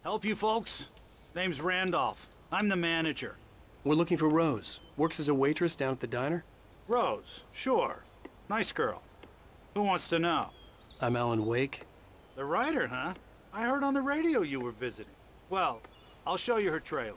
Help you folks? Name's Randolph. I'm the manager. We're looking for Rose. Works as a waitress down at the diner. Rose, sure. Nice girl. Who wants to know? I'm Alan Wake. The writer, huh? I heard on the radio you were visiting. Well, I'll show you her trailer.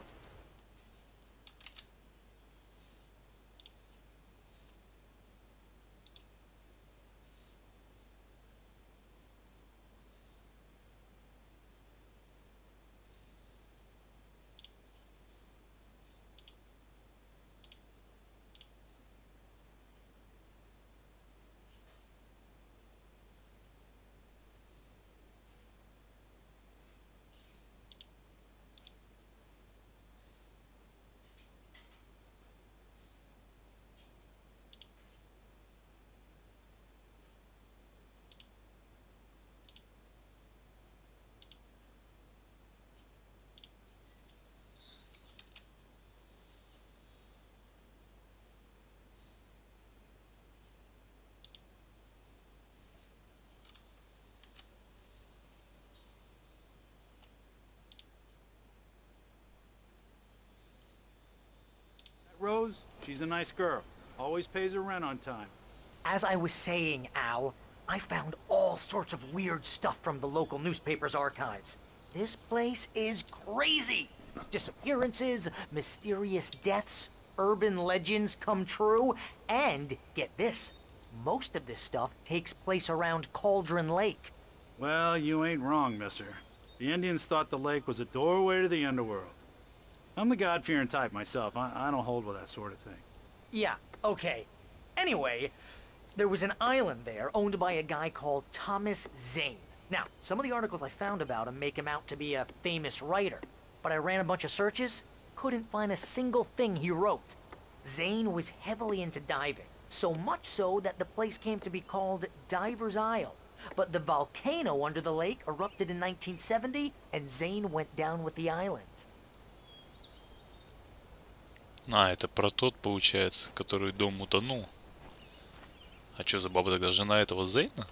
Rose, she's a nice girl. Always pays her rent on time. As I was saying, Al, I found all sorts of weird stuff from the local newspaper's archives. This place is crazy. Disappearances, mysterious deaths, urban legends come true, and get this, most of this stuff takes place around Cauldron Lake. Well, you ain't wrong, mister. The Indians thought the lake was a doorway to the underworld. I'm the God-fearing type myself. I don't hold with that sort of thing. Yeah, okay. Anyway, there was an island there owned by a guy called Thomas Zane. Now, some of the articles I found about him make him out to be a famous writer, but I ran a bunch of searches, couldn't find a single thing he wrote. Zane was heavily into diving, so much so that the place came to be called Diver's Isle. But the volcano under the lake erupted in 1970, and Zane went down with the island. А, это про тот, получается, который дом утонул. А что за баба тогда? Жена этого Зейна?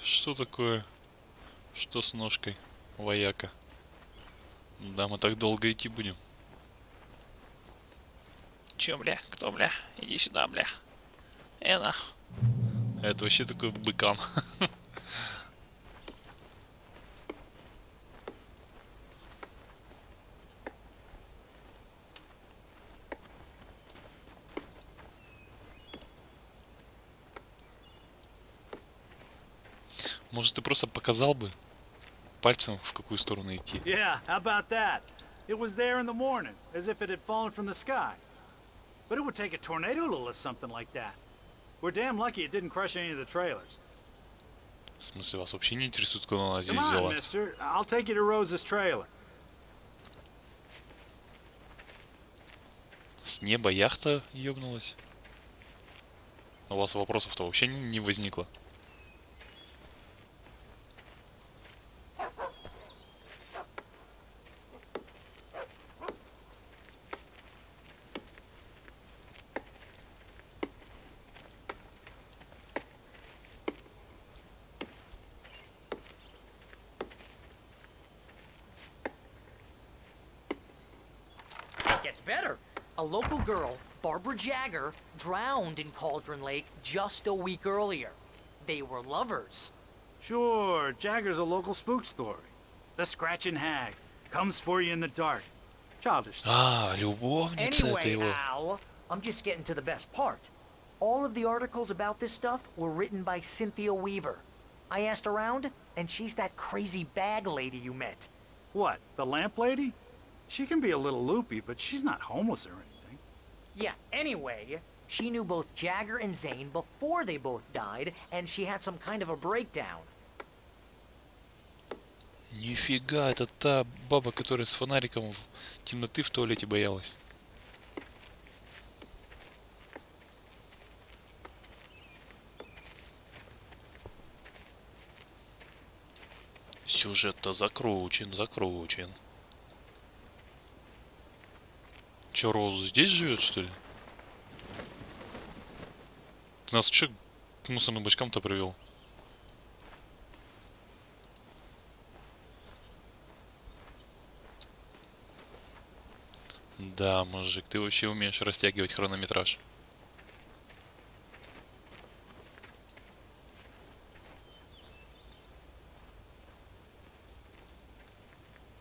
Что такое? Что с ножкой, вояка? Да, мы так долго идти будем. Чё, бля? Кто, бля? Иди сюда, бля. Эна. Это вообще такой быкан. Может, ты просто показал бы пальцем, в какую сторону идти? Yeah, how about that? It was there in the morning, as if it had fallen from the sky. But it would take a tornado to lift something like that. We're damn lucky it didn't crush any of the trailers. В смысле, вас вообще не интересует, куда она здесь Come on, взяла? mister. I'll take you to Rose's trailer. С неба яхта ёбнулась? У вас вопросов-то вообще не возникло? Gets better. A local girl, Barbara Jagger, drowned in Cauldron Lake just a week earlier. They were lovers. Sure, Jagger's a local spook story. The Scratching Hag comes for you in the dark. Childish stuff. А, любовница это Anyway, его. Al, I'm just getting to the best part. All of the articles about this stuff were written by Cynthia Weaver. I asked around, and she's that crazy bag lady you met. What, the lamp lady? She can be a little loopy, but she's not homeless or anything. Yeah, anyway, she knew both Jagger and Zane before they both died, and she had some kind of a breakdown. Нифига, это та баба, которая с фонариком темноты в туалете боялась. Сюжет-то закручен. Че, Роуз здесь живет, что ли? Ты нас че к мусорным бачкам-то привел? Да, мужик, ты вообще умеешь растягивать хронометраж.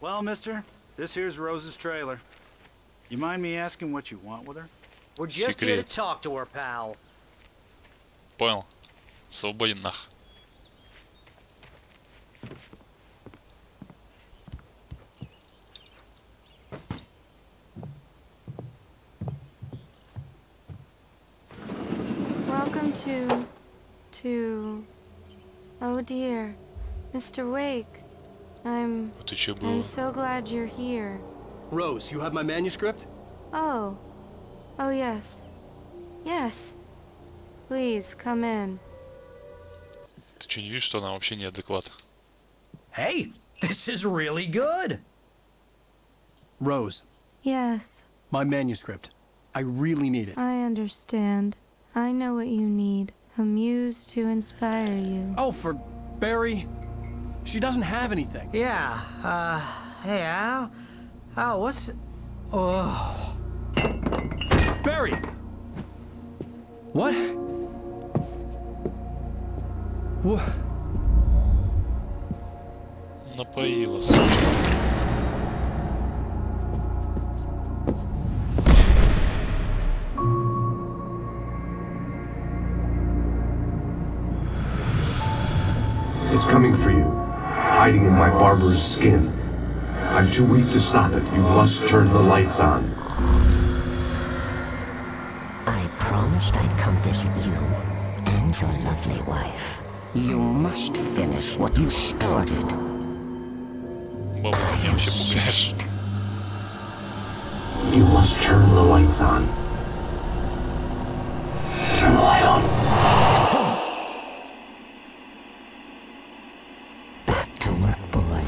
Well, mister, this here's Rose's trailer. You mind me asking what you want with her? We're just here to Секрет. talk to her, pal. Понял? Свободен нах. Welcome to... Oh dear, Mr. Wake. I'm Это что было? so glad you're here. Rose, you have my manuscript? Oh. Oh yes. Yes. Please, come in. Ты что, не видишь, что она вообще неадекват? Hey, this is really good. Rose, Yes, my manuscript. I really need it. I understand. I know what you need. A muse to inspire you. Oh, for Barry? She doesn't have anything. Yeah, hey, Al? Al, what's... Oh... Barry! What? What? Напоилась. It's coming for you, hiding in my barber's skin. I'm too weak to stop it. You must turn the lights on. I promised I'd come visit you and your lovely wife. You must finish what you started. Баба, ты меня вообще пугаешь. You must turn the lights on. Turn the light on. Back to work, boy.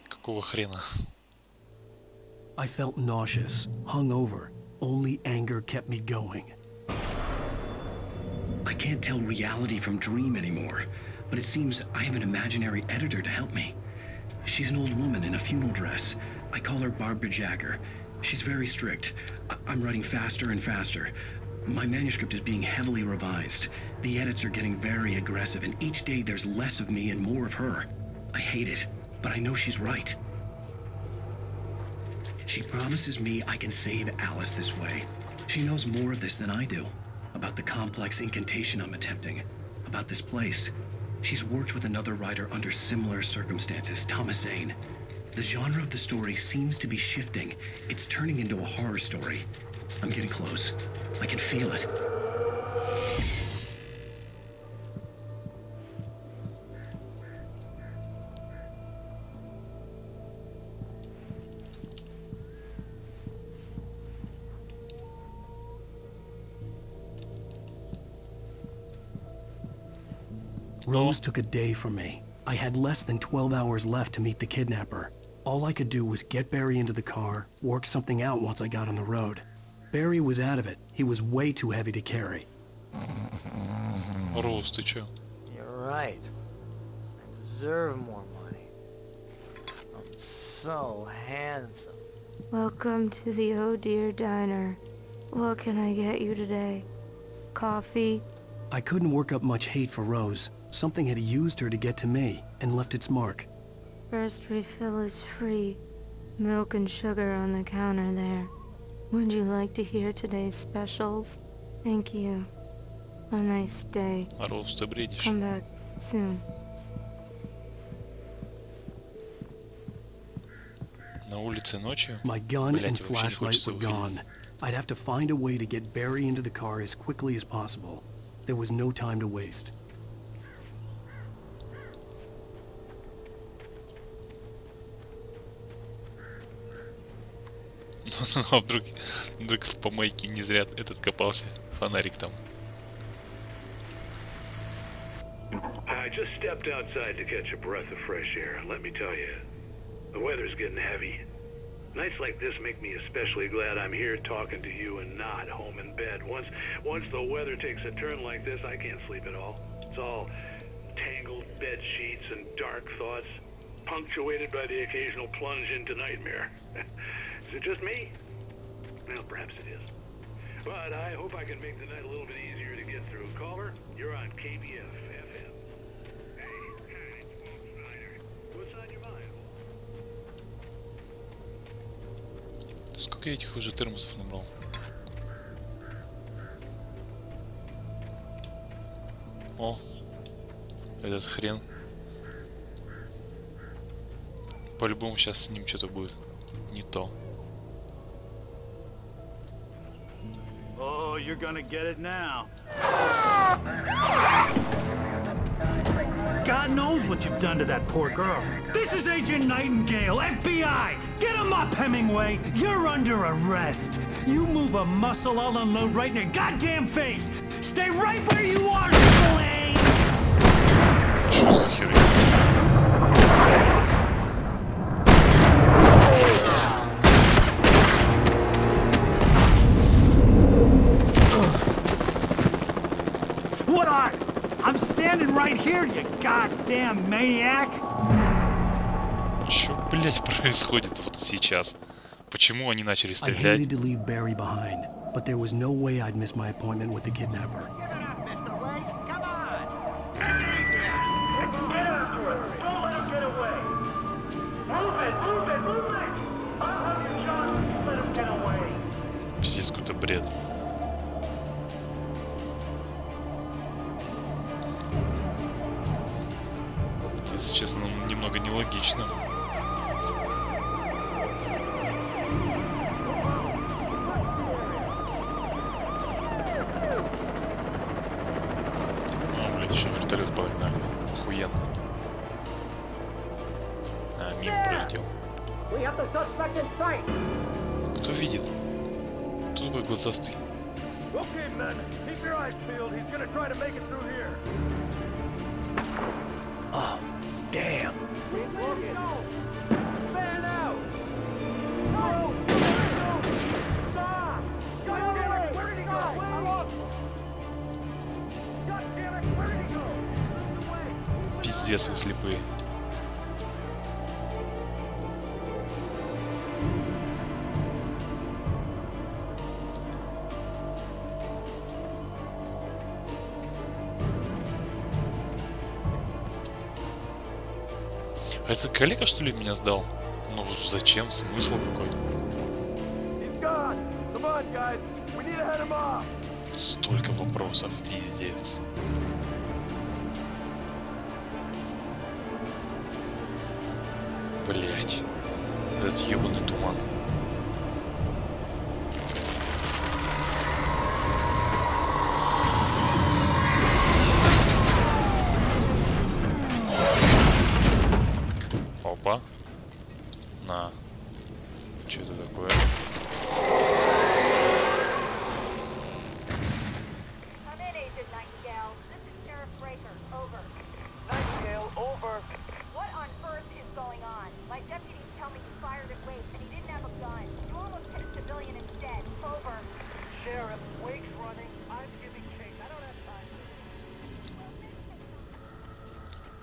Какого хрена? I felt nauseous, hungover. Only anger kept me going. I can't tell reality from dream anymore, but it seems I have an imaginary editor to help me. She's an old woman in a funeral dress. I call her Barbara Jagger. She's very strict. I'm writing faster and faster. My manuscript is being heavily revised. The edits are getting very aggressive, and each day there's less of me and more of her. I hate it, but I know she's right. She promises me I can save Alice this way. She knows more of this than I do. About the complex incantation I'm attempting. About this place. She's worked with another writer under similar circumstances, Thomas Zane. The genre of the story seems to be shifting. It's turning into a horror story. I'm getting close. I can feel it. Rose took a day from me. I had less than 12 hours left to meet the kidnapper. All I could do was get Barry into the car, work something out once I got on the road. Barry was out of it. He was way too heavy to carry. Роуз, ты чё? You're right. I deserve more money. I'm so handsome. Welcome to the Oh Dear Diner. What can I get you today? Coffee? I couldn't work up much hate for Rose. Something had used her to get to me and left its mark. First refill is free. Milk and sugar on the counter there. Would you like to hear today's specials? Thank you. A nice day. Роуз, ты бредишь. Come back soon. На улице ночью? My gun Блядь, and вообще не flashlight хочется were выходить. gone. I'd have to find a way to get Barry into the car as quickly as possible. There was no time to waste. А вдруг в помойке не зря этот копался. Фонарик там. I just stepped outside to catch a breath of fresh air. Let me tell you, the weather's getting heavy. Nights like this make me especially glad I'm here talking to you and not home in bed. Once the weather takes a turn like this, I can't sleep at all. It's all tangled bed sheets and dark thoughts, punctuated by the occasional plunge into nightmare. Is it just me? Well, perhaps it is. But I hope I can make the night a little bit easier to get through. Caller, you're on KBF FM. Hey, it's Walt Snyder. What's on your mind? Сколько я этих уже термосов набрал? О, этот хрен. По-любому сейчас с ним что-то будет не то. Oh, you're gonna get it now. God knows what you've done to that poor girl. This is Agent Nightingale, FBI! Get him up, Hemingway! You're under arrest! You move a muscle, I'll unload right in your goddamn face! Stay right where you are, Lane! Что за херня? What are? I'm standing right here, you goddamn maniac! Что, блять, происходит вот сейчас? Почему они начали I стрелять? hated to leave Barry behind, but there was no way I'd miss my appointment with the kidnapper. Пиздец, какой-то бред. Это, если честно, немного нелогично. Ну, блядь, еще вертолет погнали. Охуенно. А, мимо пролетел. Кто видит? Кто такой глазастый? Okay, men, keep your eyes peeled. He's gonna try to make it through here. Oh, damn. Fan out! No! No! Stop! God damn it! Where did he go? God damn it! Where did he go? Пиздец, вы слепые. А это коллега, что ли, меня сдал? Ну зачем? Смысл какой? Столько вопросов, пиздец. Блять. Этот ебаный туман. Опа. На. Что это такое?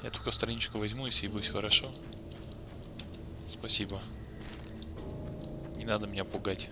Я только страничку возьму и съебусь, хорошо? Спасибо. Не надо меня пугать.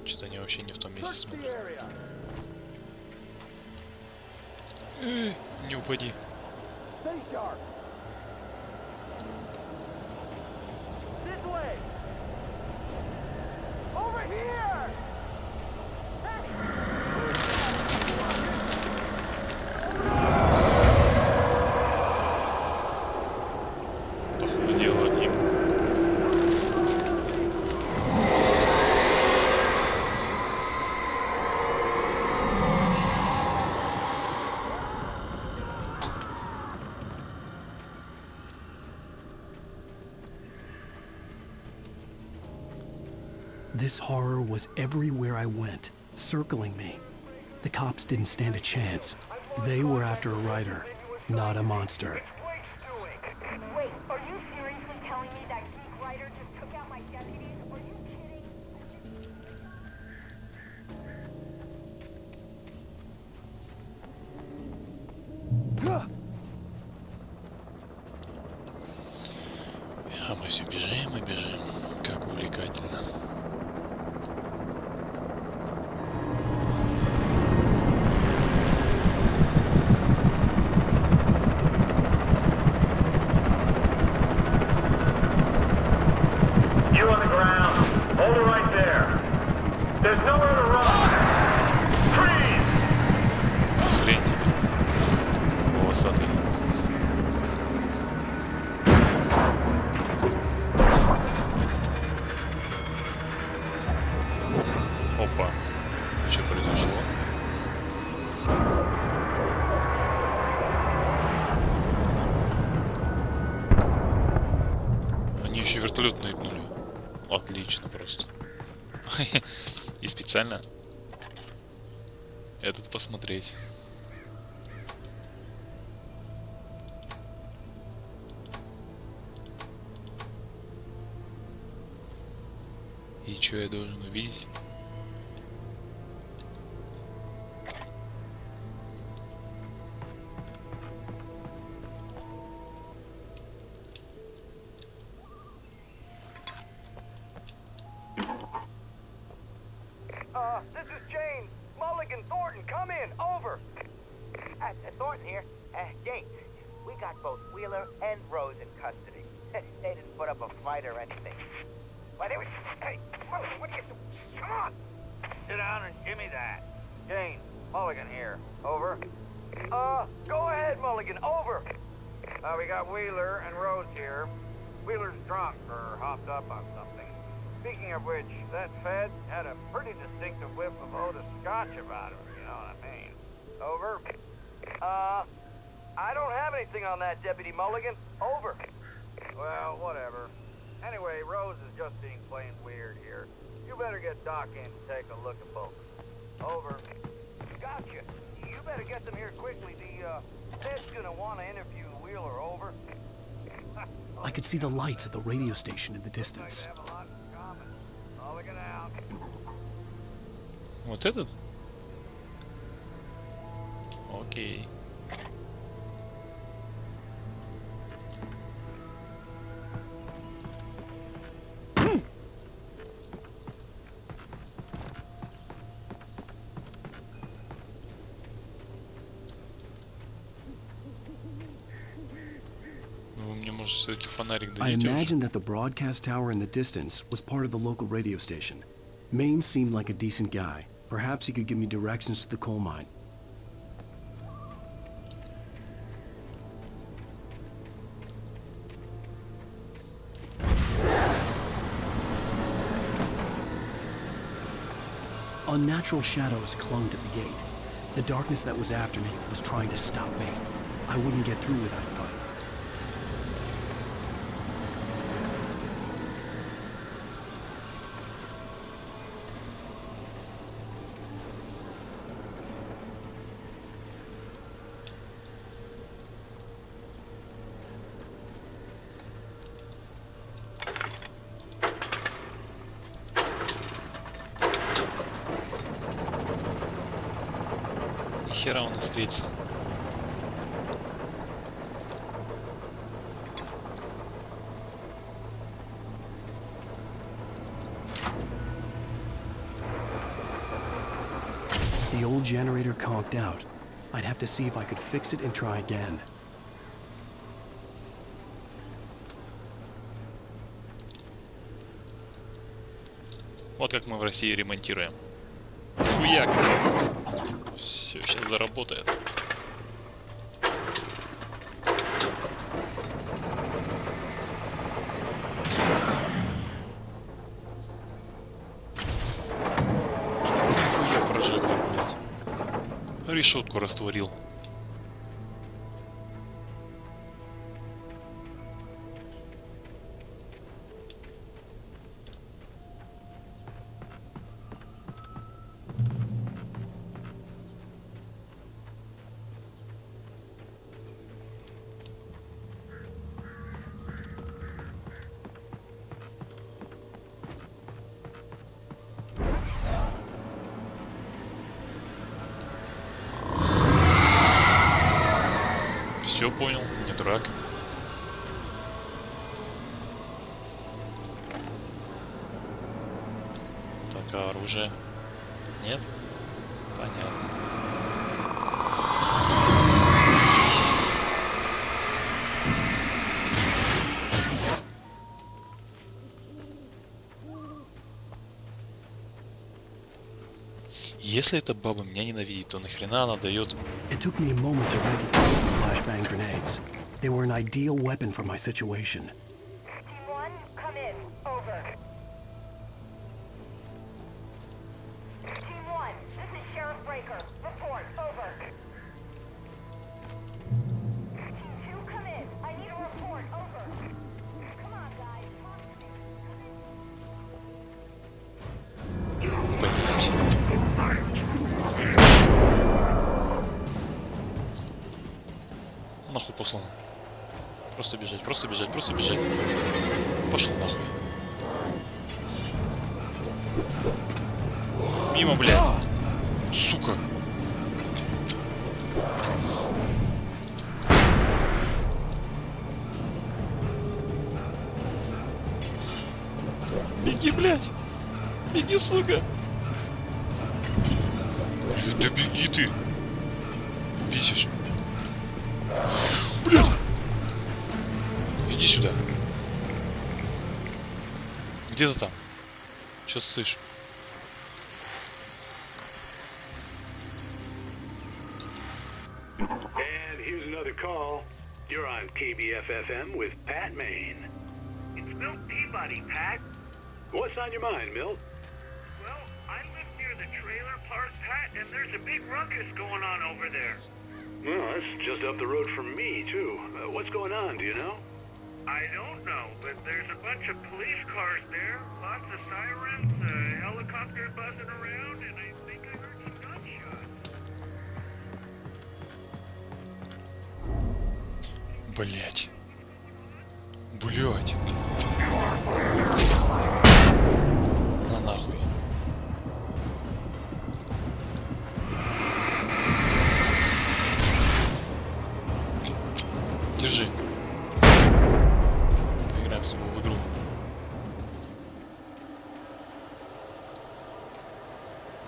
Что-то они вообще не в том месте смотрят. Не упади. Похудела им. This horror was everywhere I went, circling me. The cops didn't stand a chance. They were after a writer, not a monster. Wait, are you seriously telling me that geek writer just took out my deputies? Are you kidding? А мы все бежим и бежим. Как увлекательно. You on the ground. Hold it right there. There's nowhere to run. Freeze! Хрень тебе. Волосатый. Опа. Что произошло? Они еще вертолет наебнули. Отлично просто. И специально этот посмотреть. И что я должен увидеть? This is Jane. Mulligan, Thornton, come in. Over. Thornton here. Jane, we got both Wheeler and Rose in custody. They didn't put up a fight or anything. Why, they were... Hey, Mulligan, what are you doing? Come on! Sit down and give me that. Jane, Mulligan here. Over. Go ahead, Mulligan. Over. We got Wheeler and Rose here. Wheeler's drunk or hopped up on something. Speaking of which, that Fed had a pretty distinctive whiff of Otis Scotch about him, you know what I mean. Over. I don't have anything on that, Deputy Mulligan. Over. Well, whatever. Anyway, Rose is just being plain weird here. You better get Doc in to take a look at both. Over. Gotcha. You better get them here quickly. The Fed's gonna want to interview Wheeler. Over. I could see the lights at the radio station in the distance. Вот этот? Окей. Ну, вы мне можете все-таки фонарик I дадите imagined уже. that the broadcast tower in the distance was part of the local radio station. Maine seemed like a decent guy. Perhaps he could give me directions to the coal mine. Unnatural shadows clung to the gate. The darkness that was after me was trying to stop me. I wouldn't get through without a light. Нихера он искрится. The old generator conked out. I'd have to see if I could fix it and try again. Вот как мы в России ремонтируем. Хуяк! Все, сейчас заработает. Нихуя прожектор, блядь. Решетку растворил. Все понял, не дурак. Так, а оружие? Нет? Понятно. Если эта баба меня ненавидит, то нахрена она дает... It took me a moment to recognize the flashbang grenades. They were an ideal weapon for my situation. Team 1, come in. Over. Team 1, this is Sheriff Breaker. Report. Over. Team 2, come in. I need a report. Over. Come on, guys. Блять. Нахуй послан. Просто бежать, просто бежать, просто бежать. Пошел нахуй. Мимо, блядь. Сука. Беги, блядь. Беги, сука. Да беги ты. Бесишь. Блядь. Иди сюда. Где ты там? Чё ссышь? And here's another call. You're on KBF-FM with Pat Maine. It's Milt Peabody, Pat. What's on your mind, Milt? Well, I live near the trailer park, Pat, and there's a big ruckus going on over there. Well, that's just up the road from me, too. What's going on, do you know? I don't know, but there's a bunch of police cars there, lots of sirens, a helicopter buzzing around, and I think I heard some gunshots. Блять. Блять. На нахуй. Держи. Поиграем с тобой в игру.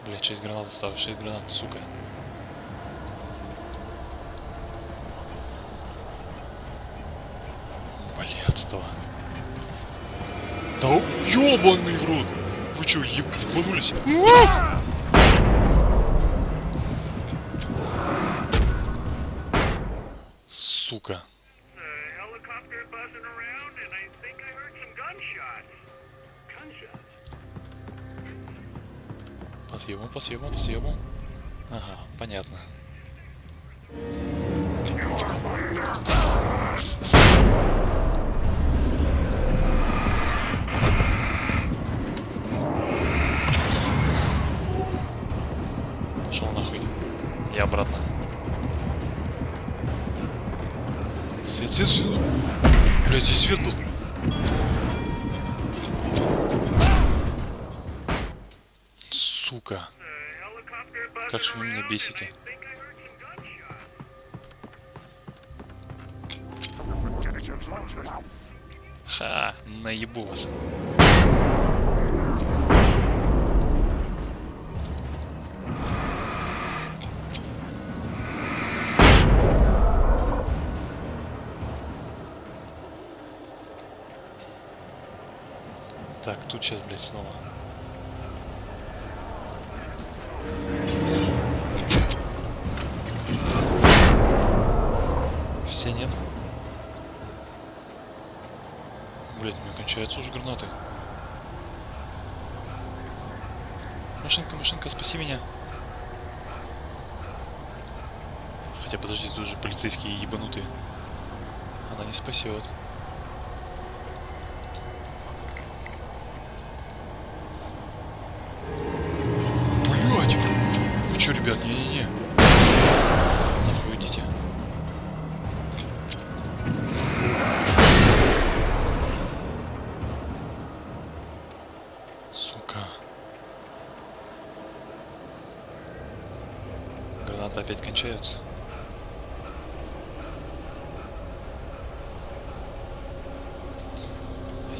Блять, 6 гранат осталось, 6 гранат, сука. Блядство. Да ёбаный в рот! Вы чё, ебанулись? Сука. По съебам, по съебам. Ага, понятно. Пошел нахуй. И обратно. Свет, свет, свет. Блядь, здесь свет был. Сука. Как же вы меня бесите. Ха, наебу вас. Так, тут сейчас, блядь, снова. Все нет. Блядь, у меня кончаются уже гранаты. Машинка, машинка, спаси меня. Хотя подожди, тут же полицейские ебанутые. Она не спасет. Блядь! Вы чё, ребят, не-не-не. Нахуй идите. Сука. Гранаты опять кончаются.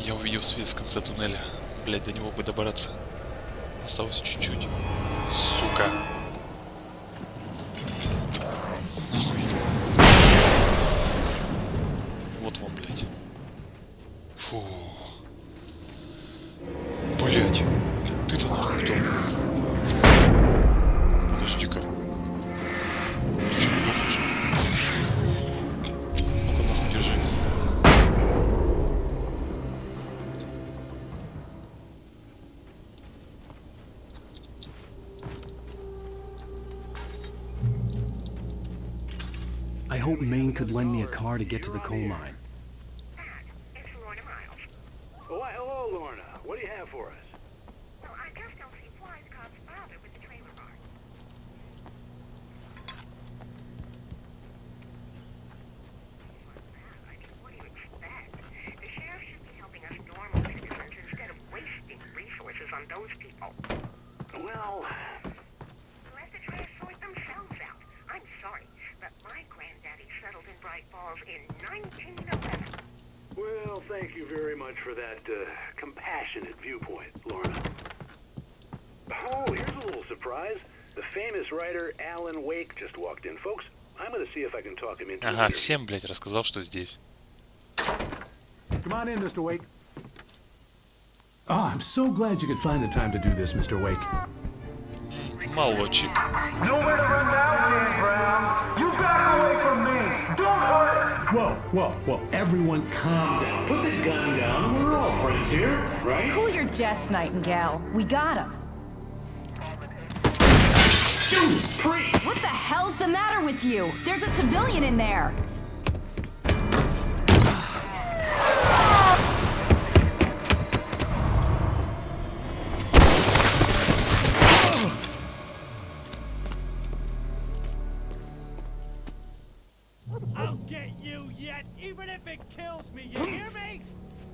Я увидел свет в конце туннеля. Блять, до него бы добраться. Осталось чуть-чуть. Сука. Нахуй. Вот вам, блять. Фу. Блять. Ты-то нахуй кто? Подожди-ка. Ты что, не дохнешь? Ну-ка нахуй, держи. I hope Maine could lend me a car to get to the coal mine. It's Lorna Miles. Oh, why, hello, Lorna. What do you have for us? Well, I just don't see why the cops bother with the trailer park. What do you expect? The sheriff should be helping us normal citizens instead of wasting resources on those people. Well, Let the trash sort themselves out. I'm sorry, but my granddaddy settled in Bright Falls in 1911. well, thank you very much for that compassionate viewpoint, Lorna. Oh, here's a little surprise. The famous writer Alan Wake just walked in. Folks, I'm going to see if I can talk him into an Ага, interview. всем, блять, рассказал, что здесь. Come on in, Mr. Wake. Oh, I'm so glad you could find the time to do this, Mr. Wake. Молодчик. Nowhere to run now, Dan Brown. You back away from me. Don't hurt it. Whoa, whoa, whoa. Everyone calm down. Put the gun down. We're all friends here, right? Cool your jets, Nightingale. We got him. What the hell's the matter with you? There's a civilian in there. I'll get you yet, even if it kills me. You hear me?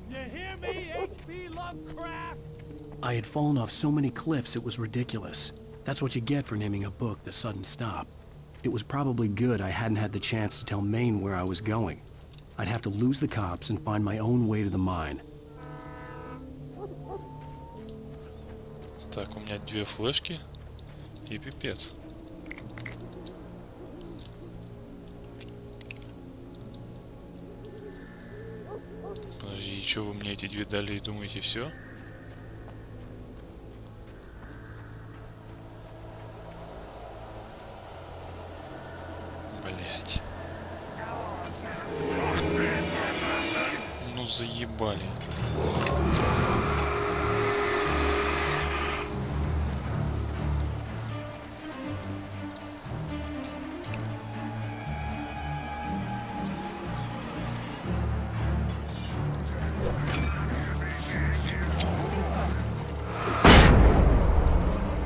You hear me, H.P. Lovecraft? I had fallen off so many cliffs it was ridiculous. That's what you get for naming a book The Sudden Stop. It was probably good I hadn't had the chance to tell Maine where I was going. I'd have to lose the cops and find my own way to the mine. Так, у меня 2 флешки и пипец. Подожди, и что вы мне эти 2 дали и думаете все? Блять. Ну заебали.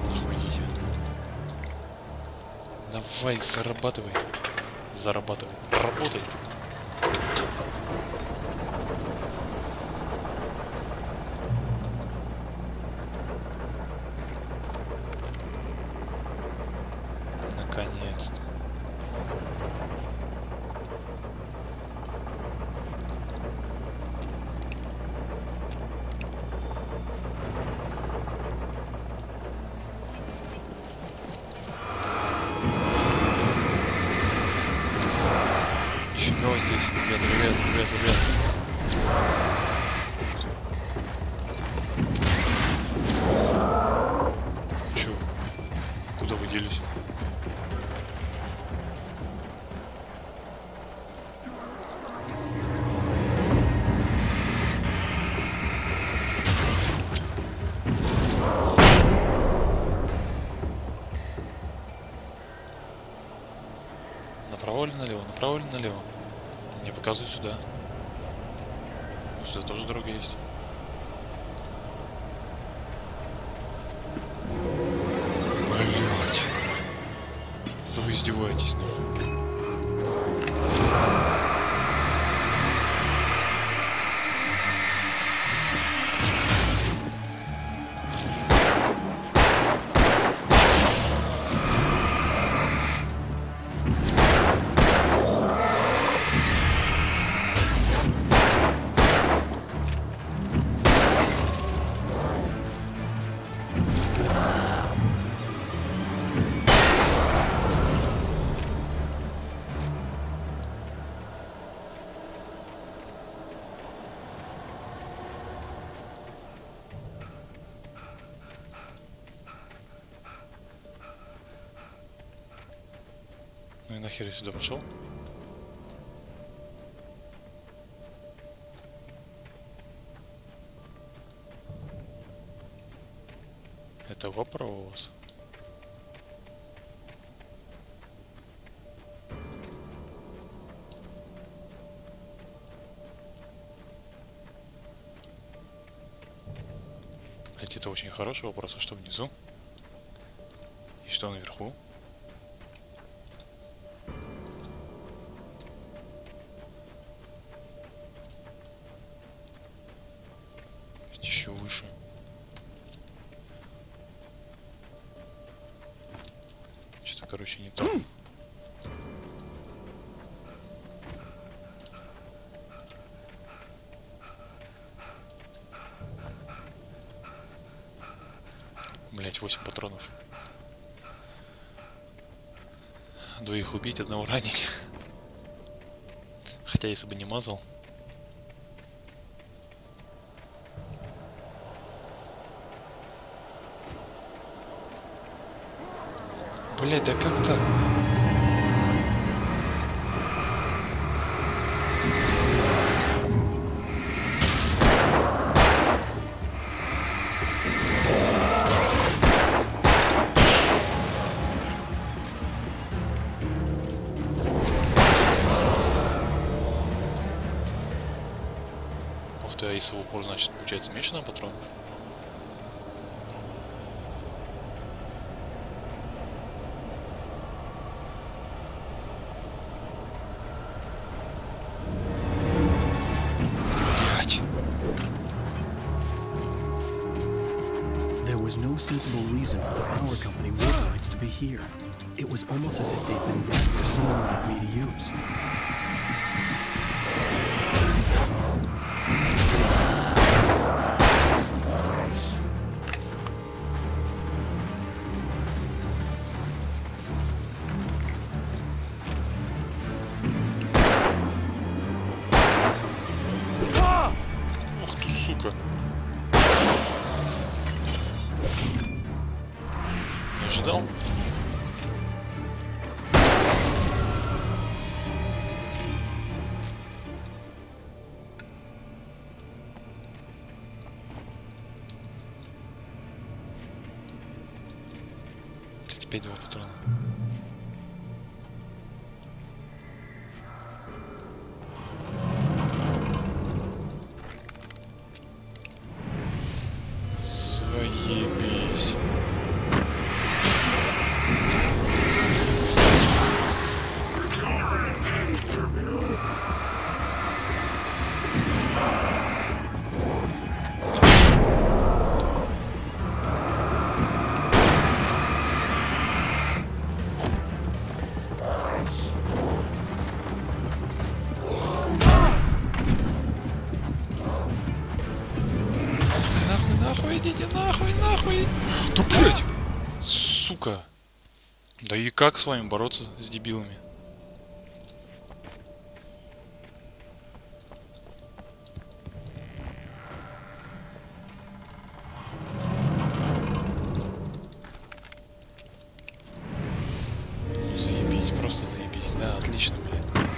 Охуеть. Давай, зарабатывай. Зарабатывай. Работай. Наконец-то. Нифига здесь, ребята. Чё? Куда вы делись? Направо или налево? Направо или налево? Мне показывают сюда. Ну, сюда тоже дорога есть. Блять. Да вы издеваетесь, нахуй. Ну и нахер я сюда пошел? Это вопрос. Это очень хороший вопрос. А что внизу? И что наверху? Еще выше. Что-то, короче, не то. Блять, 8 патронов. Двоих убить, одного ранить. Хотя, если бы не мазал. Блять, да как так? А если в упор, значит, получается меньше на патронов? Блять. There was no sensible reason for the power company Woodlights to be here. It was almost as if they'd been wrapped for someone like me to use. Ожидал? Опять 2 патрона. Заебись. Идите нахуй, нахуй! Да блять! Сука! Да и как с вами бороться с дебилами? Заебись, просто заебись. Да, отлично, блядь.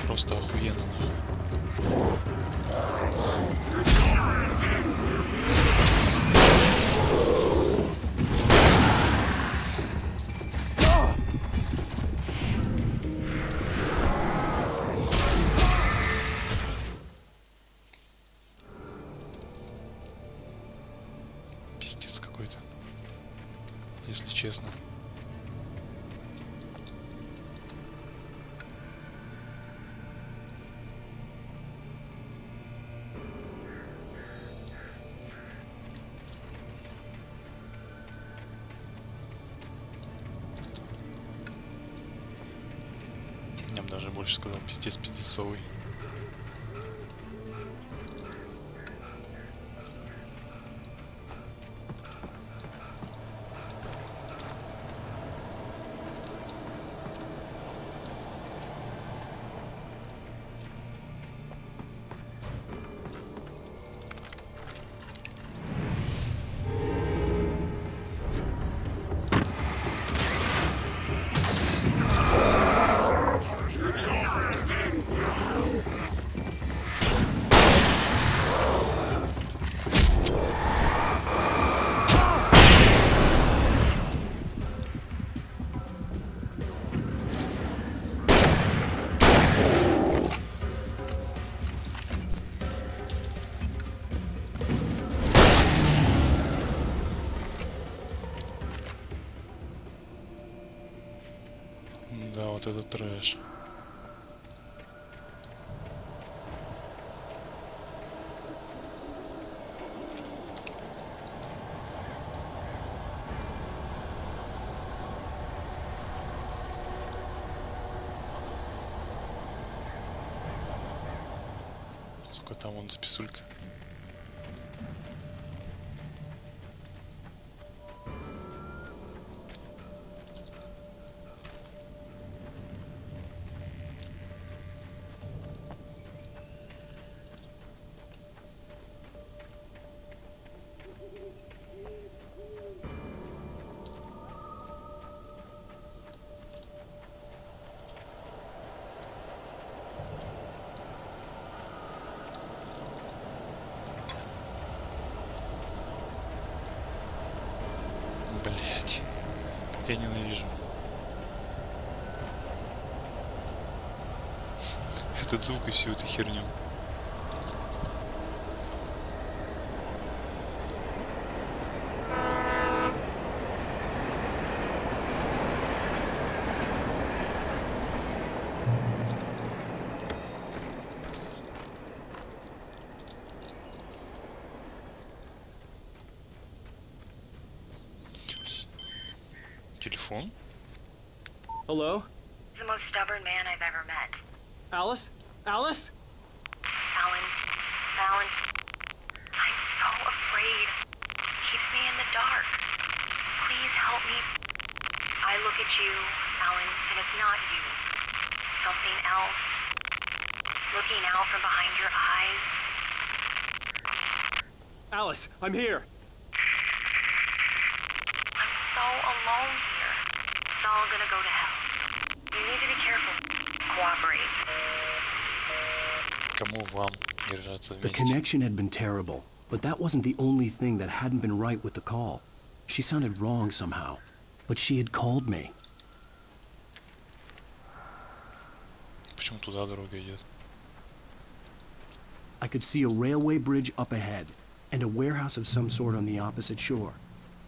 Просто охуенно, нахуй. Пиздец какой-то, если честно. Я бы даже больше сказал, пиздец пиздецовый. Да, вот это трэш. Сука, там вон записулька. Блять, я ненавижу. Этот звук и всю эту херню. Телефон? Hello? The most stubborn man I've ever met. Alice? Alice? Alan. Alan. I'm so afraid. Keeps me in the dark. Please help me. I look at you, Alan, and it's not you. Something else. Looking out from behind your eyes. Alice, I'm here. I'm so alone here. It's all gonna go to hell. You need to be careful. Cooperate. Кому вам держаться The вместе? connection had been terrible, but that wasn't the only thing that hadn't been right with the call. She sounded wrong somehow, but she had called me. Почему туда дорога идет? I could see a railway bridge up ahead, and a warehouse of some sort on the opposite shore.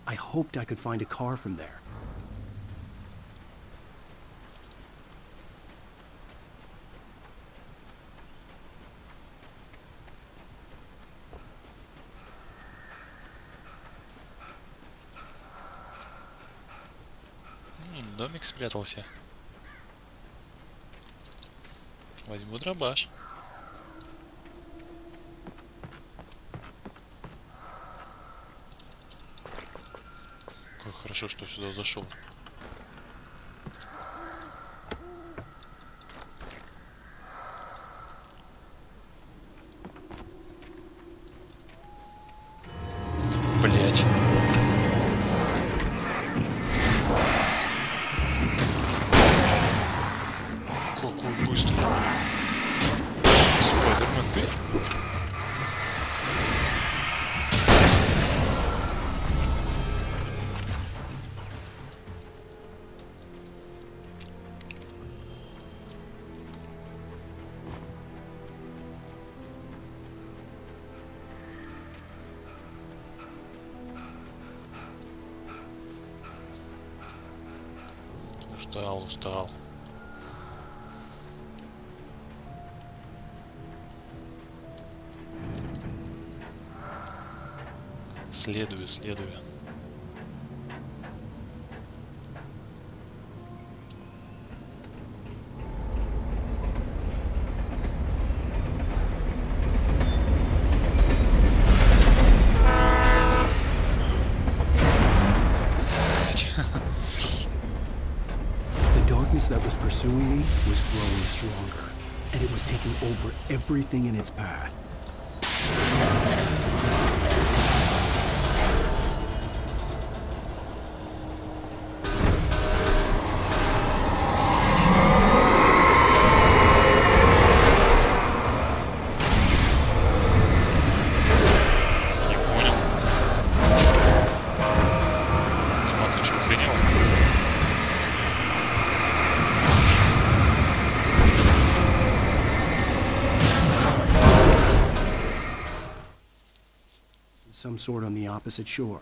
I hoped I could find a car from there. Домик спрятался. Возьму дробаш. Как хорошо, что сюда зашел. Блять. Какой быстрый. Спайдермен, ты? Устал. Следую. That was pursuing me was growing stronger, and it was taking over everything in its path. Some sort on the opposite shore.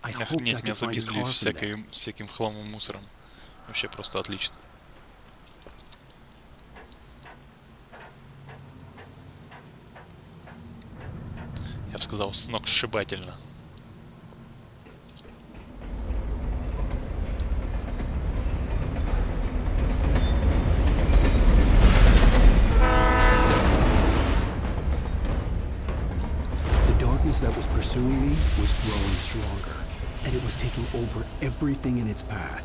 I hoped I Нет, меня could find a забили car from there. всяким хламом, мусором. Вообще просто отлично. бы сказал, сногсшибательно. That was pursuing me was growing stronger, and it was taking over everything in its path.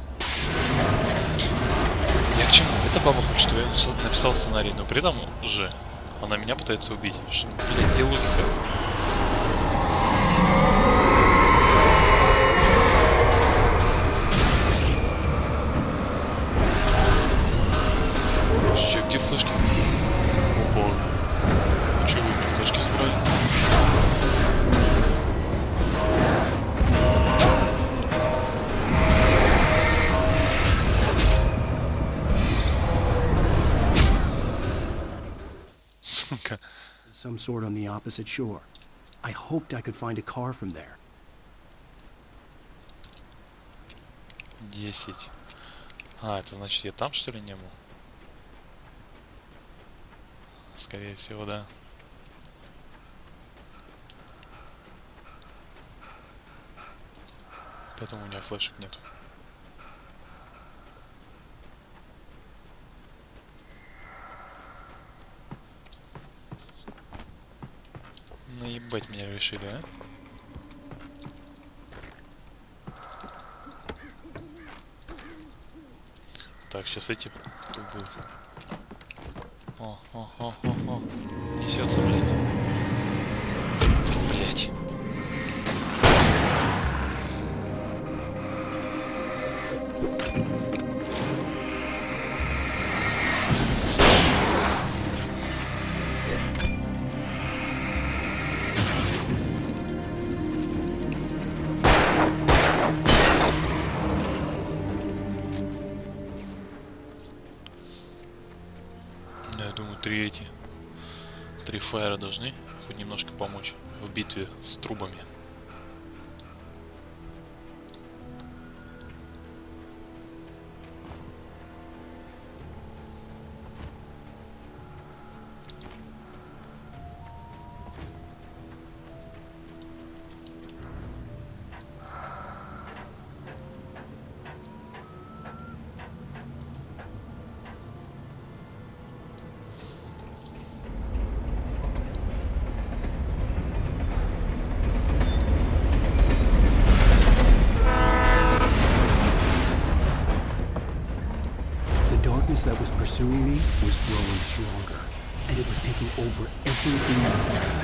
Я к чему? Эта баба хочет, чтобы я написал сценарий, но при этом же она меня пытается убить. Что, блядь, где логика? Че, где флешки? Опа. Ну че, вы мне флешки забрали? Some sort on the opposite shore. I hoped I could find a car from there. 10. А, это значит, я там, что ли, не был? Скорее всего, да. Поэтому у меня флешек нет. Наебать меня решили, а? Так, сейчас эти тут будут. О. Несется, блядь. Блядь. Три фаера должны хоть немножко помочь в битве с трубами. That was pursuing me was growing stronger, and it was taking over everything in its path.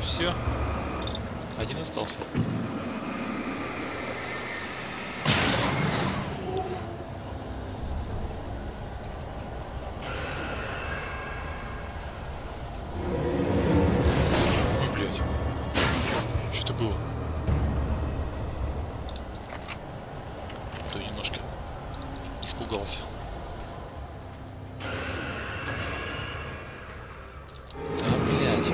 Все. Один остался. Ой, блядь. Что это было? То немножко испугался. Да, блядь.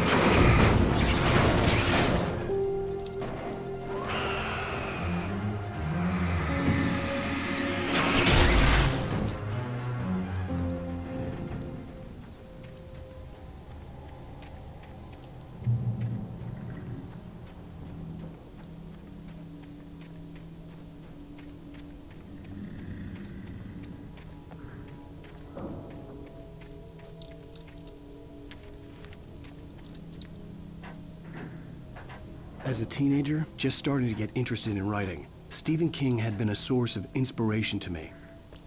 As a teenager, just starting to get interested in writing, Stephen King had been a source of inspiration to me.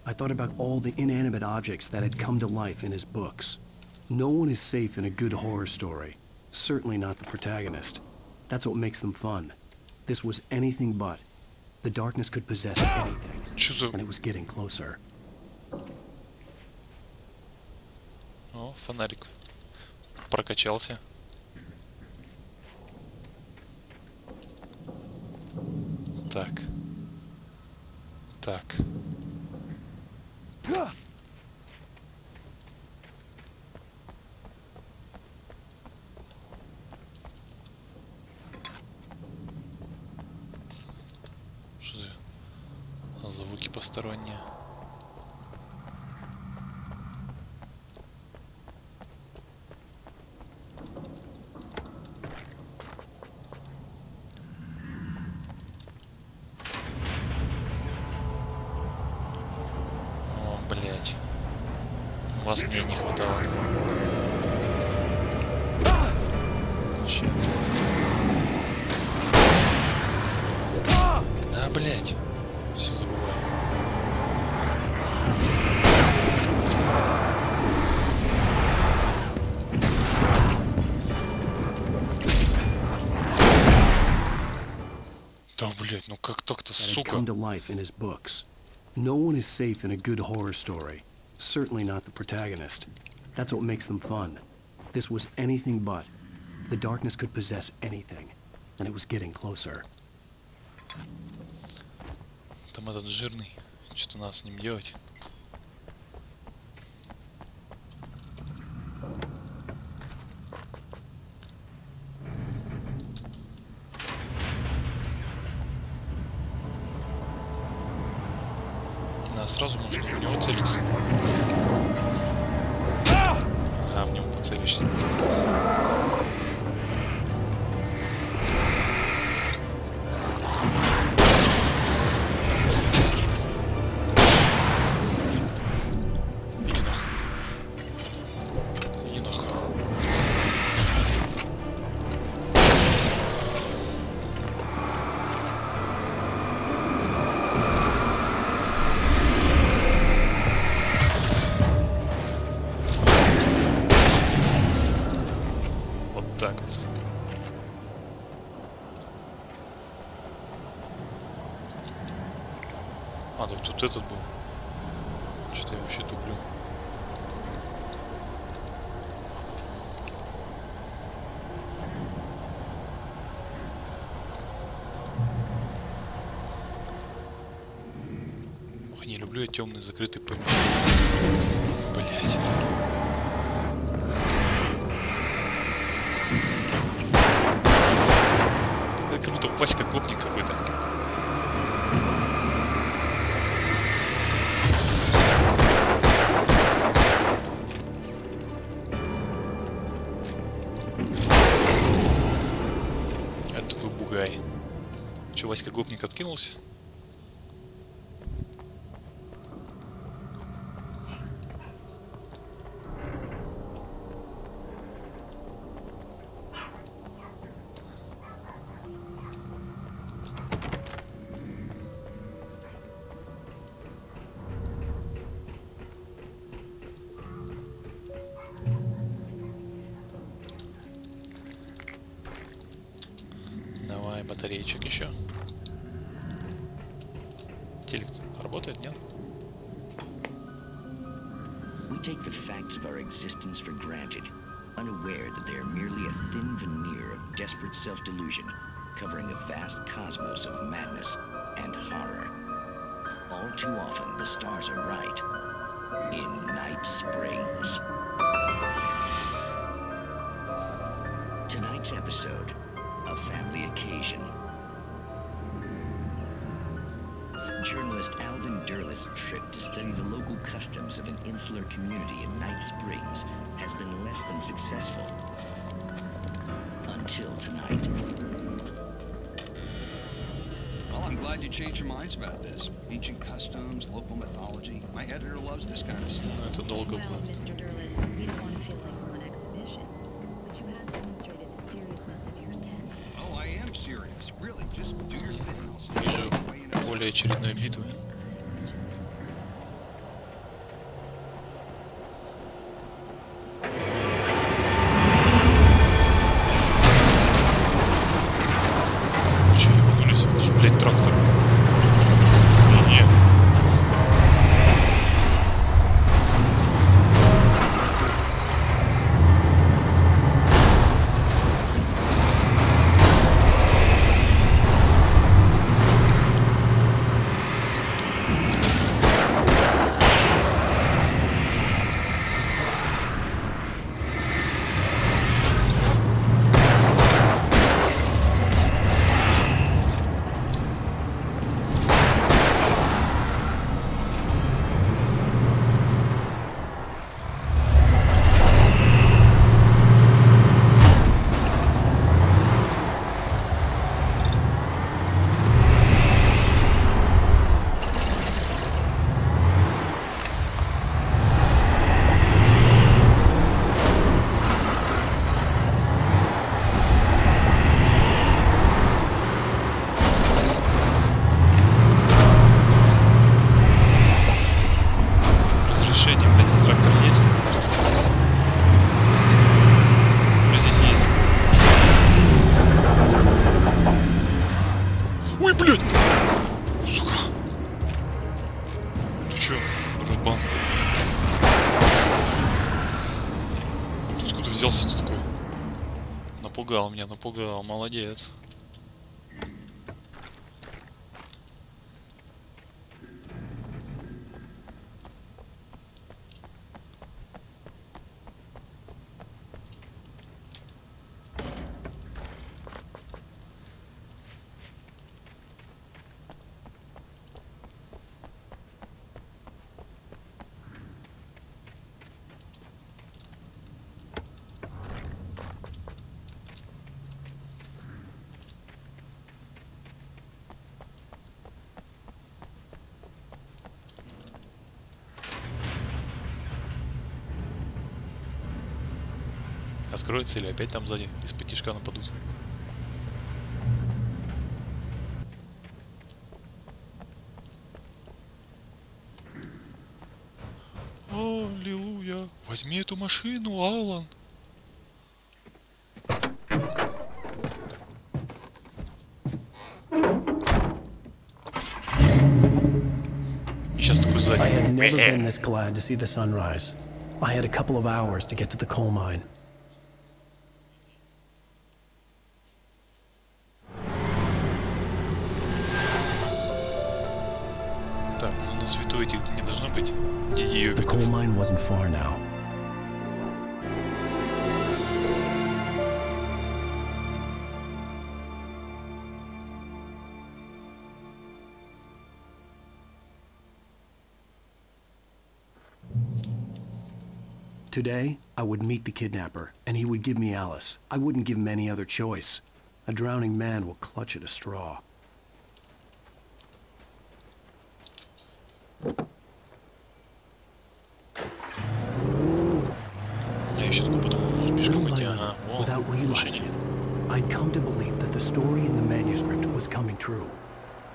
I thought about all the inanimate objects that had come to life in his books. No one is safe in a good horror story. Certainly not the protagonist. That's what makes them fun. This was anything but. The darkness could possess anything, and it was getting closer. О, фонарик. Прокачался. Так. Так. Что за звуки посторонние? О, блять. Вас мне не хватало. Черт. Да, блять. Все забываю. Да, блять, ну как так-то, сука? Come to life in his books. No one is safe in a good horror story. Certainly not the protagonist. That's what makes them fun. This was anything but. The darkness could possess anything, and it was getting closer. Там этот жирный. Что-то надо с ним делать. Да, сразу можно в него целиться. А, в него поцелишься. А, так тут этот был. Что-то я вообще туплю. Ох, не люблю я темный закрытый помещение. Блять. Это как будто Васька гопник какой-то. Че, Васька гопник откинулся? Давай, батареечек еще. Телек работает, нет? We take the facts of our existence for granted, unaware that they are merely a thin veneer of desperate self-delusion, covering a vast cosmos of madness and horror. All too often, the stars are right. In Night Springs. Tonight's episode, a family occasion. Journalist Alvin Derlis' trip to study the local customs of an insular community in Night Springs has been less than successful. Until tonight. Well, I'm glad you changed your minds about this. Ancient customs, local mythology. My editor loves this kind of stuff. Well, Mr. Derlis, we don't want to feel like we're on exhibition, but you have demonstrated the seriousness of your intent. Oh, I am serious. Really, just do your thing. Вижу поле очередной битвы. Ой, блядь! Сука! Ты чё, дружбан? Ты откуда взялся ты такой? Напугал меня, напугал, молодец. Откроется или опять там сзади из-под тишка нападут? Аллилуйя! Возьми эту машину, Алан! И сейчас такой сзади. I had never been this glad to see the sunrise. I had a couple of hours to get to the coal mine. Так, ну на свету этих не должно быть. The coal mine wasn't far now. Today, I would meet the kidnapper, and he would give me Alice. I wouldn't give him any other choice. A drowning man will clutch at a straw. Я еще такой подумал, может пешком идти, ага, Without realizing it, I'd come to believe that the story in the manuscript was coming true.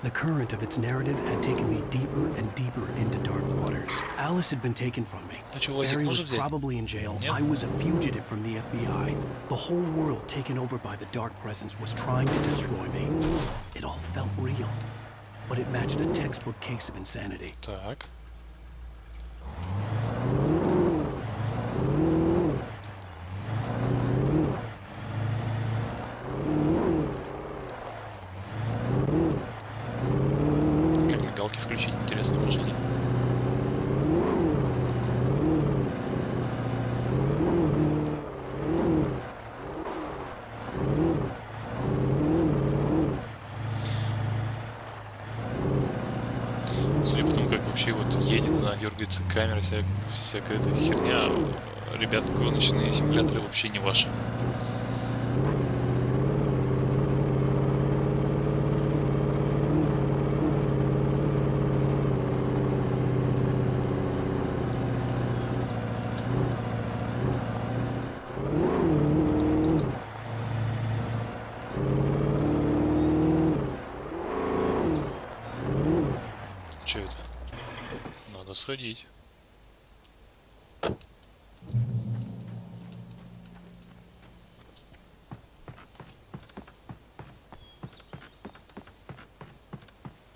The current of its narrative had taken me deeper and deeper into dark waters. Alice had been taken from me. Barry was probably in jail. I was a fugitive from the FBI. The whole world taken over by the dark presence was trying to destroy me. It all felt real, but it matched a textbook case of insanity. Так. Включить, интересно, в машине. Судя по тому, как вообще вот едет она, дергается камера, всякая эта херня, ребят, гоночные симуляторы вообще не ваши. Что это? Надо сходить.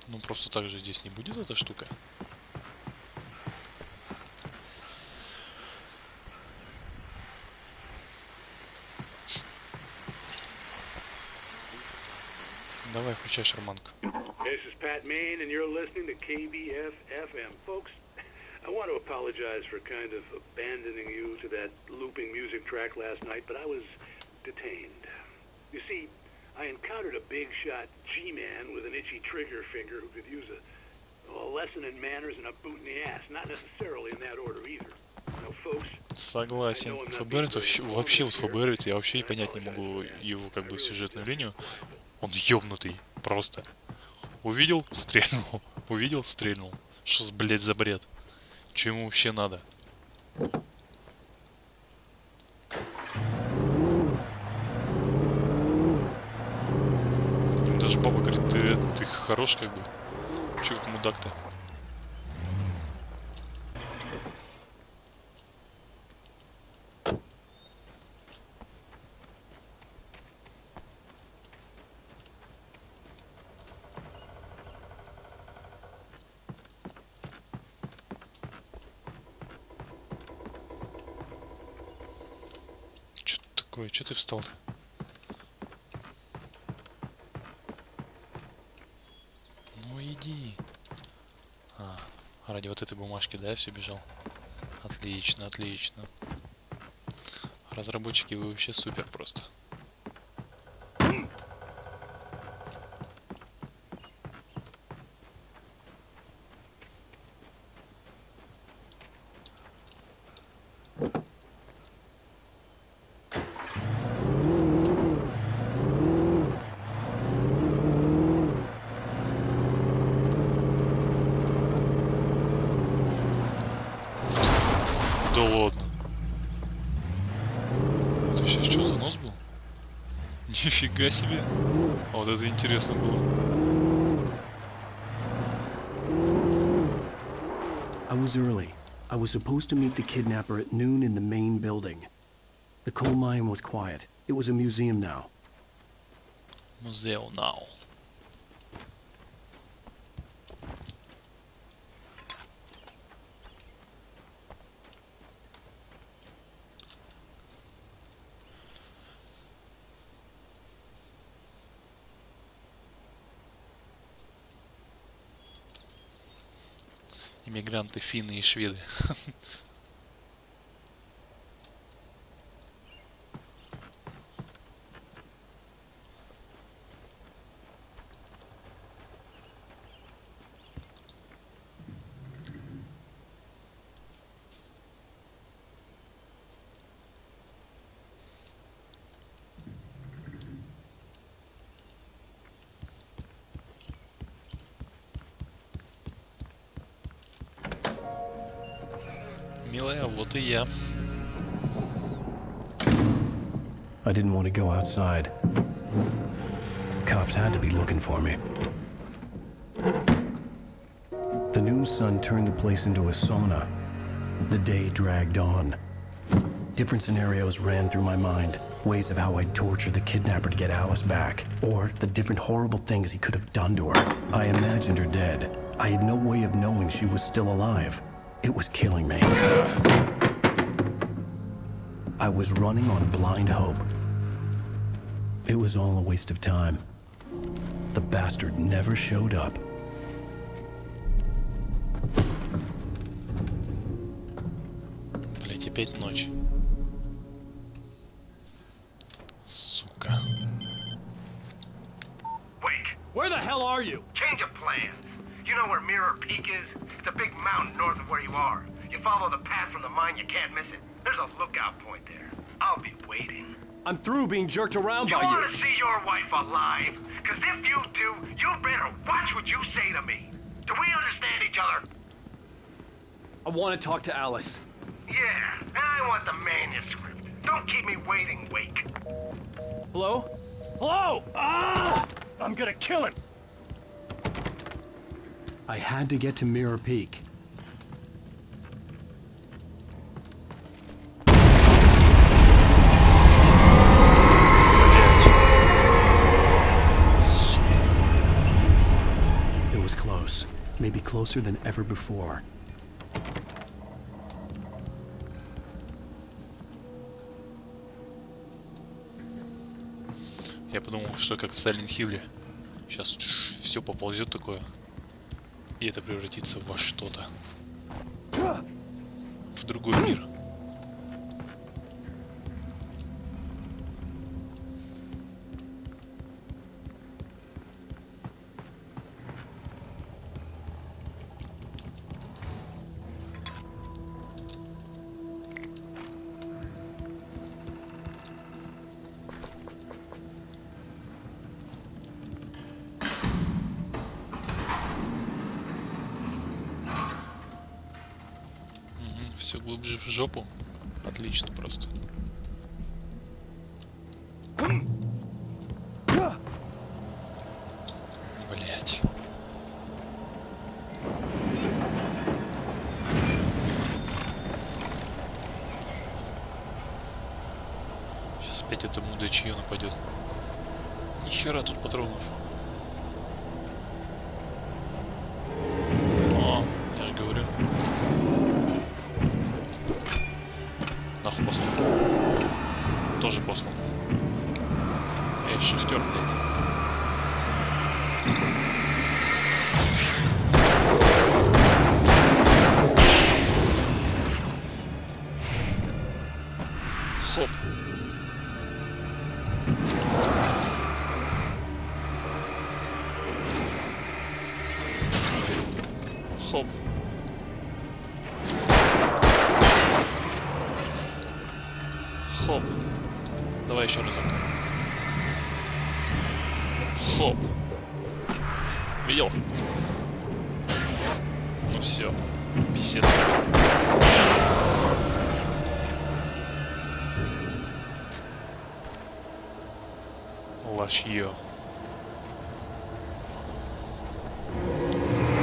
Ну просто так же здесь не будет эта штука. Давай, включай шарманку. This is Pat Main, and you're listening to KBF-FM. Folks, I want to apologize for kind of abandoning you to that looping music track last night, but I was detained. You see, I encountered a big-shot G-man with an itchy trigger finger who could use a lesson in manners and a boot in the ass. Not necessarily in that order either. You know, folks... Согласен. ФБРец вообще вот ФБРец, я вообще понять не могу его как бы сюжетную линию. Он ёбнутый, просто. Увидел, стрельнул. Увидел, стрельнул. Что с, блядь, за бред? Чё ему вообще надо? Им даже баба говорит, ты хорош как бы. Чё как мудак-то? такое? Че ты встал-то? Ну иди. А, ради вот этой бумажки, да, я все бежал? Отлично, отлично. Разработчики, вы вообще супер просто. Да ладно. Это сейчас что за нос был? Нифига себе. А вот это интересно было. I was early. I was supposed to meet the kidnapper at noon in the main building. The coal mine was quiet. It was a museum now. Museum now. Иммигранты, финны и шведы. Милая, вот и я. I didn't want to go outside. Cops had to be looking for me. The noon sun turned the place into a sauna. The day dragged on. Different scenarios ran through my mind. Ways of how I'd torture the kidnapper to get Alice back. Or the different horrible things he could have done to her. I imagined her dead. I had no way of knowing she was still alive. It was killing me. I was running on blind hope. It was all a waste of time. The bastard never showed up. Блять, опять ночь. Сука. Wake! Where the hell are you? Change of plans. You know where Mirror Peak is? It's a big mountain north of where you are. You follow the path from the mine, you can't miss it. There's a lookout point there. I'll be waiting. I'm through being jerked around by you. You want to see your wife alive? Because if you do, you better watch what you say to me. Do we understand each other? I want to talk to Alice. Yeah, and I want the manuscript. Don't keep me waiting, Wake. Hello? Hello! Ah! I'm gonna kill him! I had to get to Mirror Peak. It was close. Maybe closer than ever before. Я подумал, что как в Silent Hill'е. Сейчас все поползет такое. И это превратится во что-то. В другой мир. Все глубже в жопу. Отлично просто. Блять. Сейчас опять это мудачье нападет. Нихера тут патронов. О, я же говорю. Нахуй послал. Тоже послал. Хоп. Хоп. Давай еще разок. Хоп. Видел? Ну все. Писец. Лошье.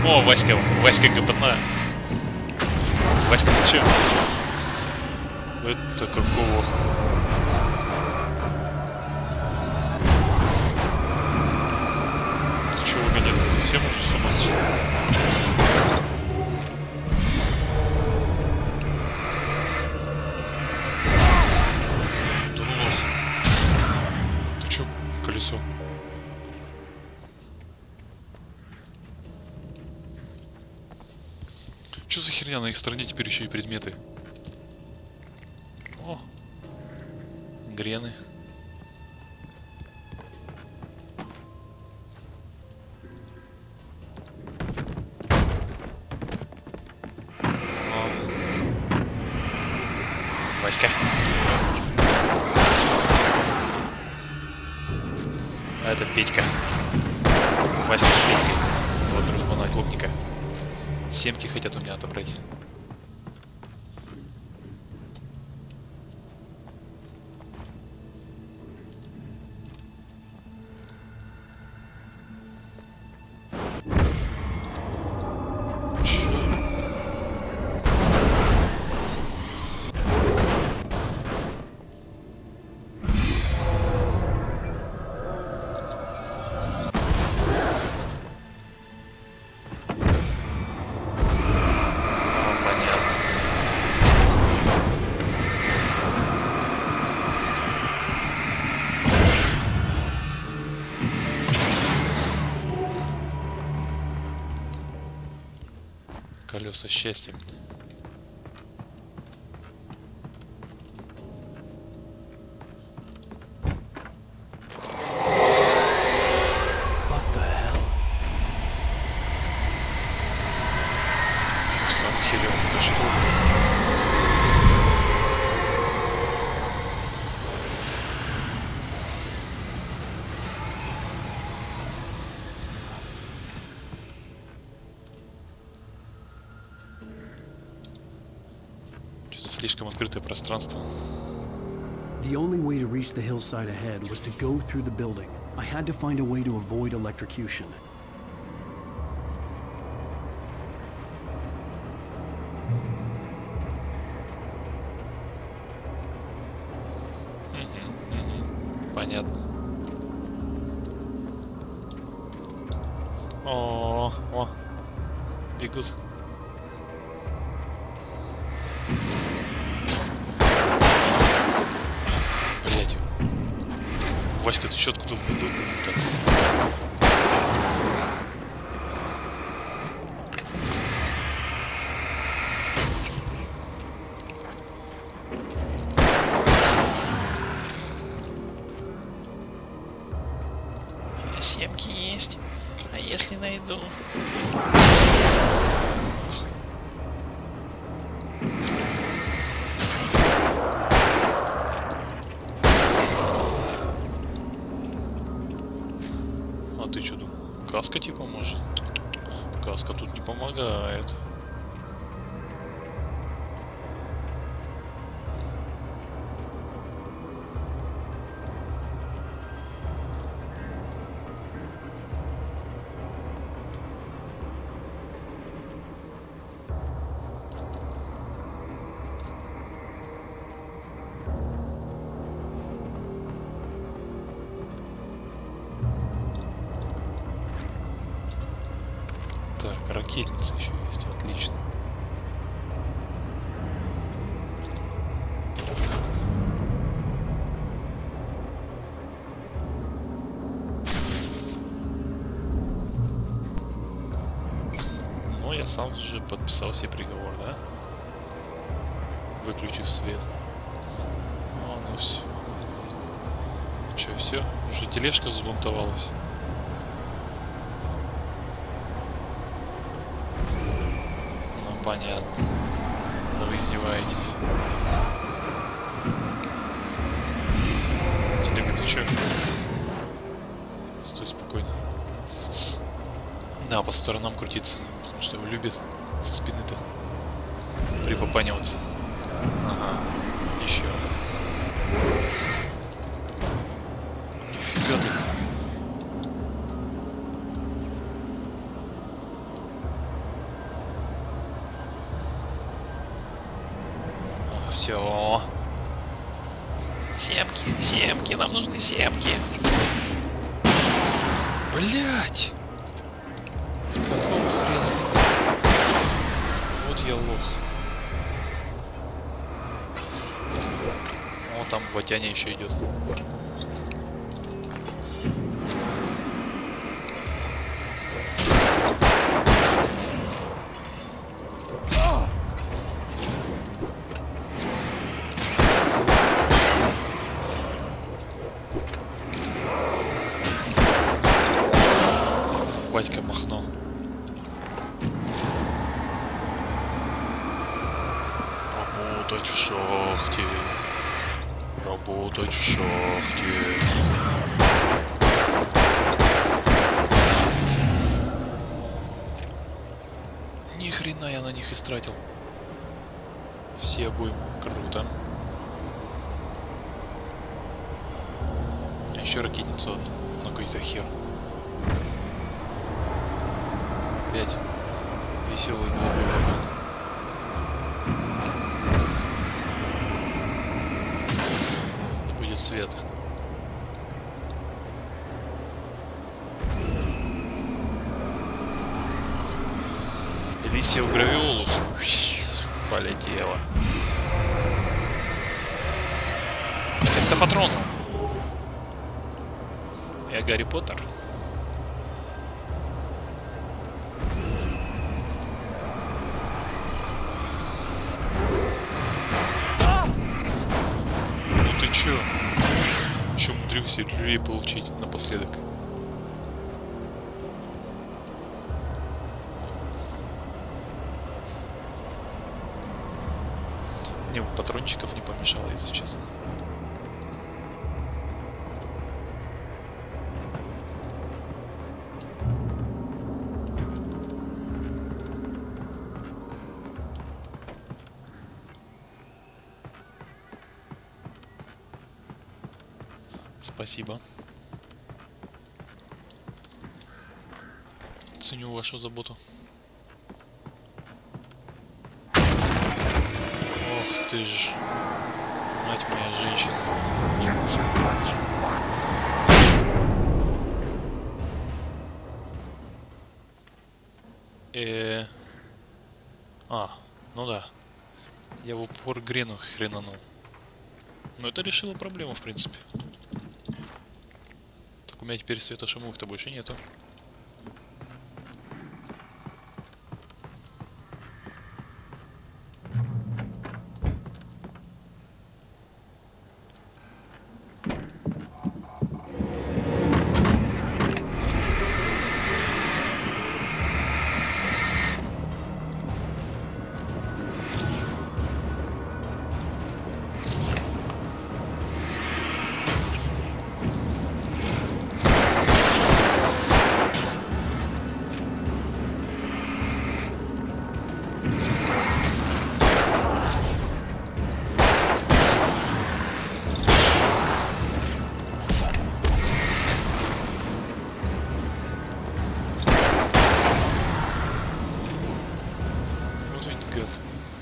О, Васька ГПН. Васька, ты че? Это какого? Ты че, вагонетка, совсем уже с ума сошел? Да ну нахуй. Ты че, колесо? Что за херня? На их стороне теперь еще и предметы. О! Грены. О. Васька. А это Петька. Васька с Петькой. Вот дружбана гопника. Семки хотят у меня отобрать. Колеса счастья. Сам херел, это что? Слишком открытое пространство. The only way to reach the hillside ahead was to go through the building. I had to find a way to avoid electrocution. Понятно. О, бегут. Блять. Васька, ты чё откуда выдумал-то? Семки есть. А если найду? А ты что думал? Каска типа может? Каска тут не помогает. Так, ракетница еще есть, отлично. Ну, я сам же подписал себе приговор, да? Выключив свет. О, ну все. Че, все? Уже тележка взбунтовалась. Понятно. Да вы издеваетесь. Телега, ты чё? Стой спокойно. Да, по сторонам крутиться, потому что его любят со спины-то припопаниваться. Ага, еще. Нифига ты. Все. Семки, семки, нам нужны семки. Блять! Какого хрена? Вот я лох. О, там Батяня еще идет. Батька махнул. Работать в шахте. Работать в шахте. Ни хрена я на них истратил. Все обоим. Круто. Еще ракетницу одну. На какой-то хер. Опять веселый голубой вагон. Да будет свет. Элисия в гравиолус. Полетела. Это патрон. Я Гарри Поттер. Еще умудрился люлей получить напоследок. Мне бы патрончиков не помешало, если честно. Спасибо. Ценю вашу заботу. Ох ты ж, мать моя женщина. Ну да. Я в упор Грену хренанул. Но это решило проблему, в принципе. Так у меня теперь светошумовых-то больше нету.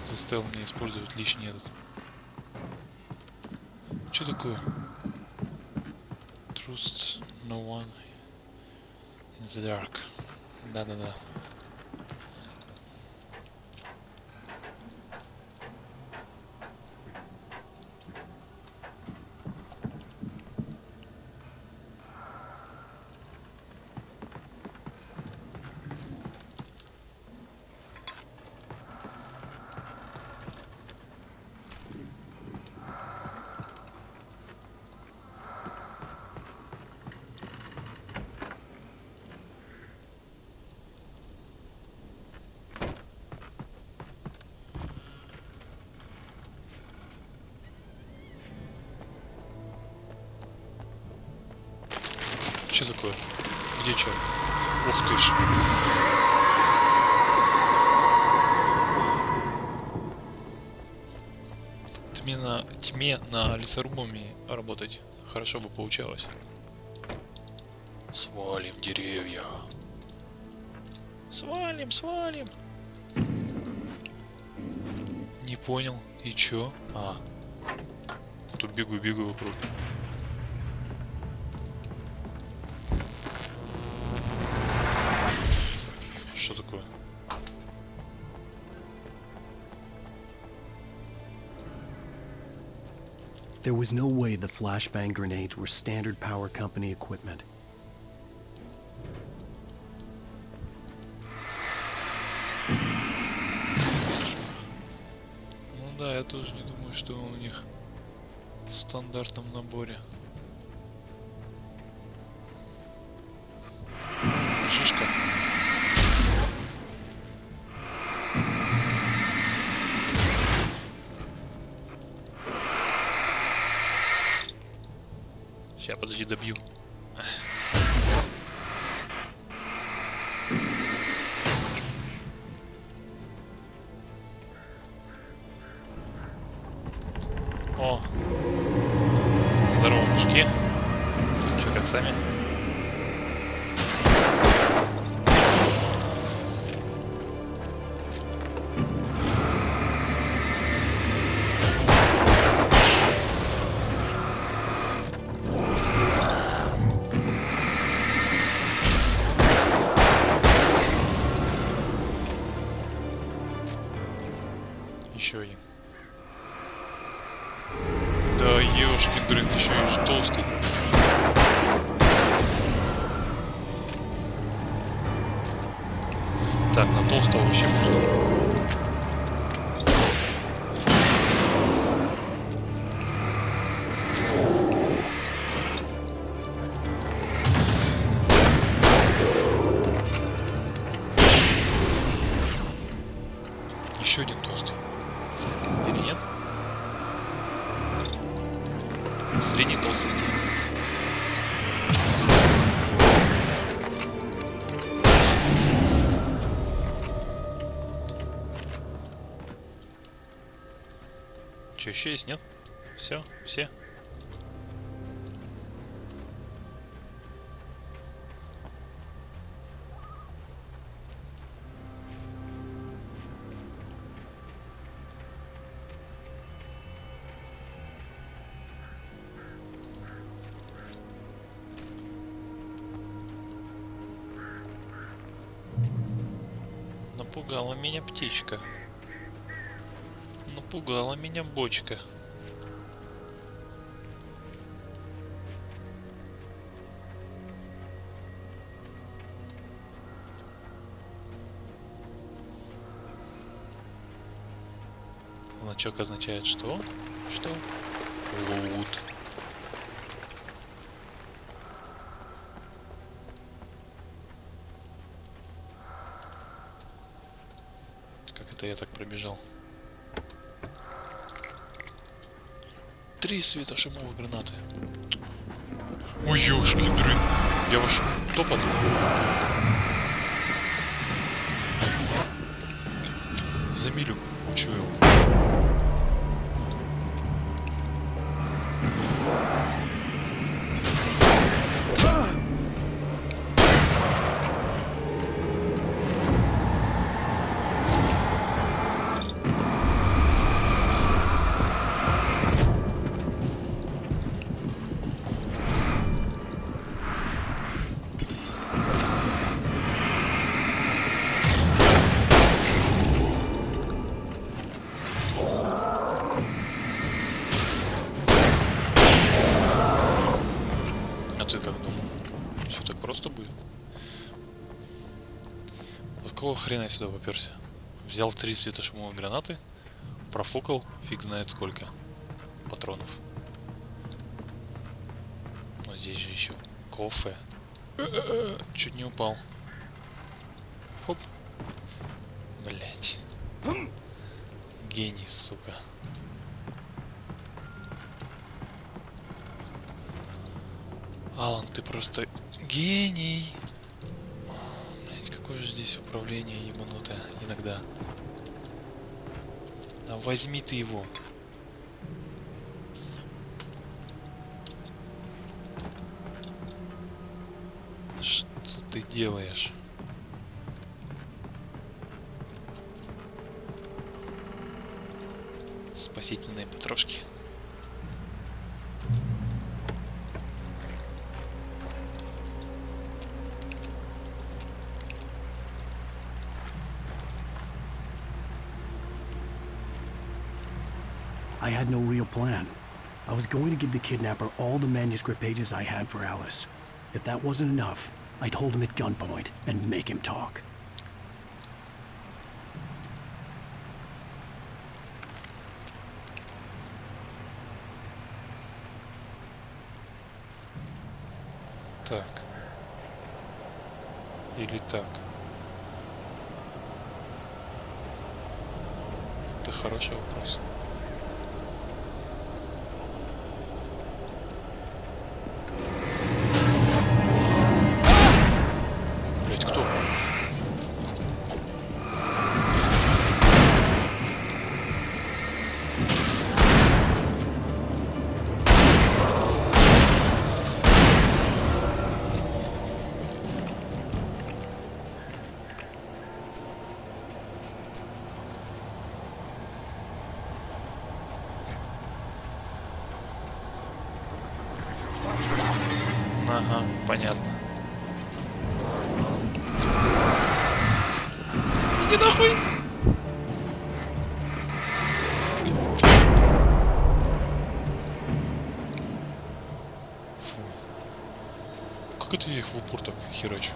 Заставил меня использовать лишний этот. Что такое? Trust no one in the dark. Да-да-да. что такое? Где что? Ух ты ж. Тьме на лесорубами работать хорошо бы получалось. Свалим деревья. Свалим, свалим. Не понял. И чё? А. Тут бегу вокруг. Что такое? There was no way the flashbang grenades were Standard Power Company equipment. Ну да, я тоже не думаю, что у них в стандартном наборе. Шишка. Сейчас, подожди, добью. О! Здорово, мужики. Чё, как сами? Еще один. Да, ёшкин дрын, еще и толстый. Так, на толстого вообще можно. Еще один толстый. Или нет? Средней толстости. Че, еще есть, нет? Все? Все? Напугала меня птичка. Напугала меня бочка. Значок означает что? Что? Лут. Как это я так пробежал? 3 светошумовые гранаты. Ой, ёшкин дрын. Я ваш топот. За милю учуял. Какого хрена я сюда поперся? Взял 3 светошумовые гранаты, профукал фиг знает сколько патронов. Но здесь же еще кофе. Чуть не упал. Хоп. Блять. Гений, сука. Алан, ты просто гений. Блять, какое же здесь управление ебанутое иногда. Да возьми ты его. Что ты делаешь? Спасительные потрошки. I had no real plan. I was going to give the kidnapper all the manuscript pages I had for Alice. If that wasn't enough, I'd hold him at gunpoint and make him talk. Так. Или так. Это хороший вопрос. Блять, кто? Ага, понятно. Иди нахуй! Фу. Как это я их в упор так херачу?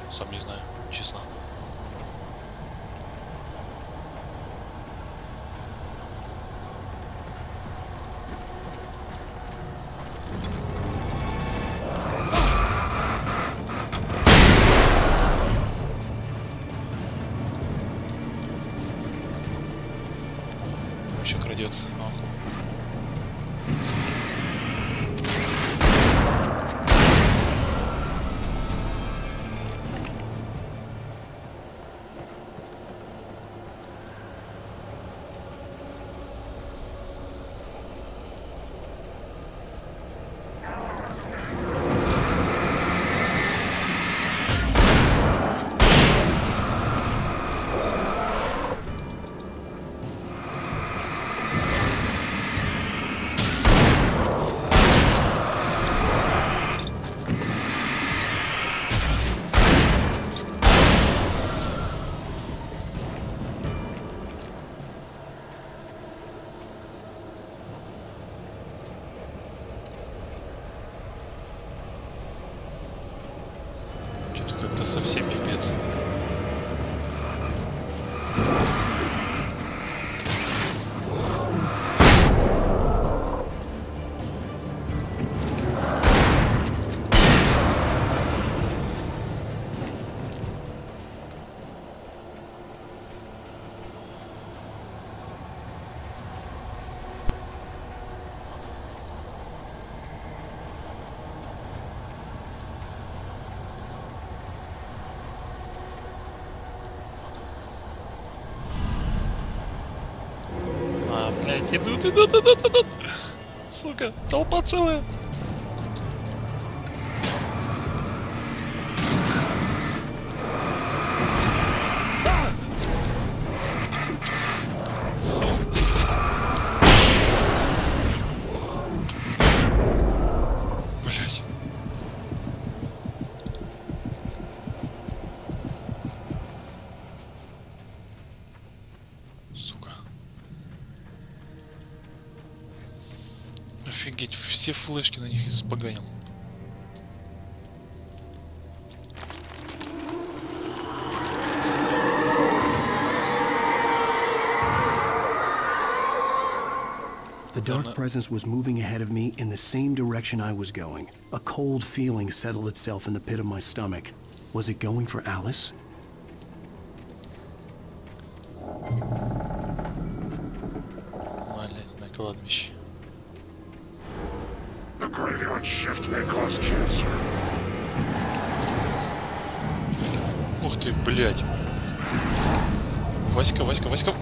Сам не знаю, честно. Еще крадется. Что-то как-то совсем пипец. Блять, идут. Сука, толпа целая. Блять. Сука. Офигеть, все флешки на них испоганил. The dark presence was moving ahead of me in the same direction I was going. A cold feeling settled itself in the pit of my stomach. Was it going for Alice? Блять, на кладбище. The graveyard That shift may cause cancer. Ух ты, блядь. Васька, Васька, Васька.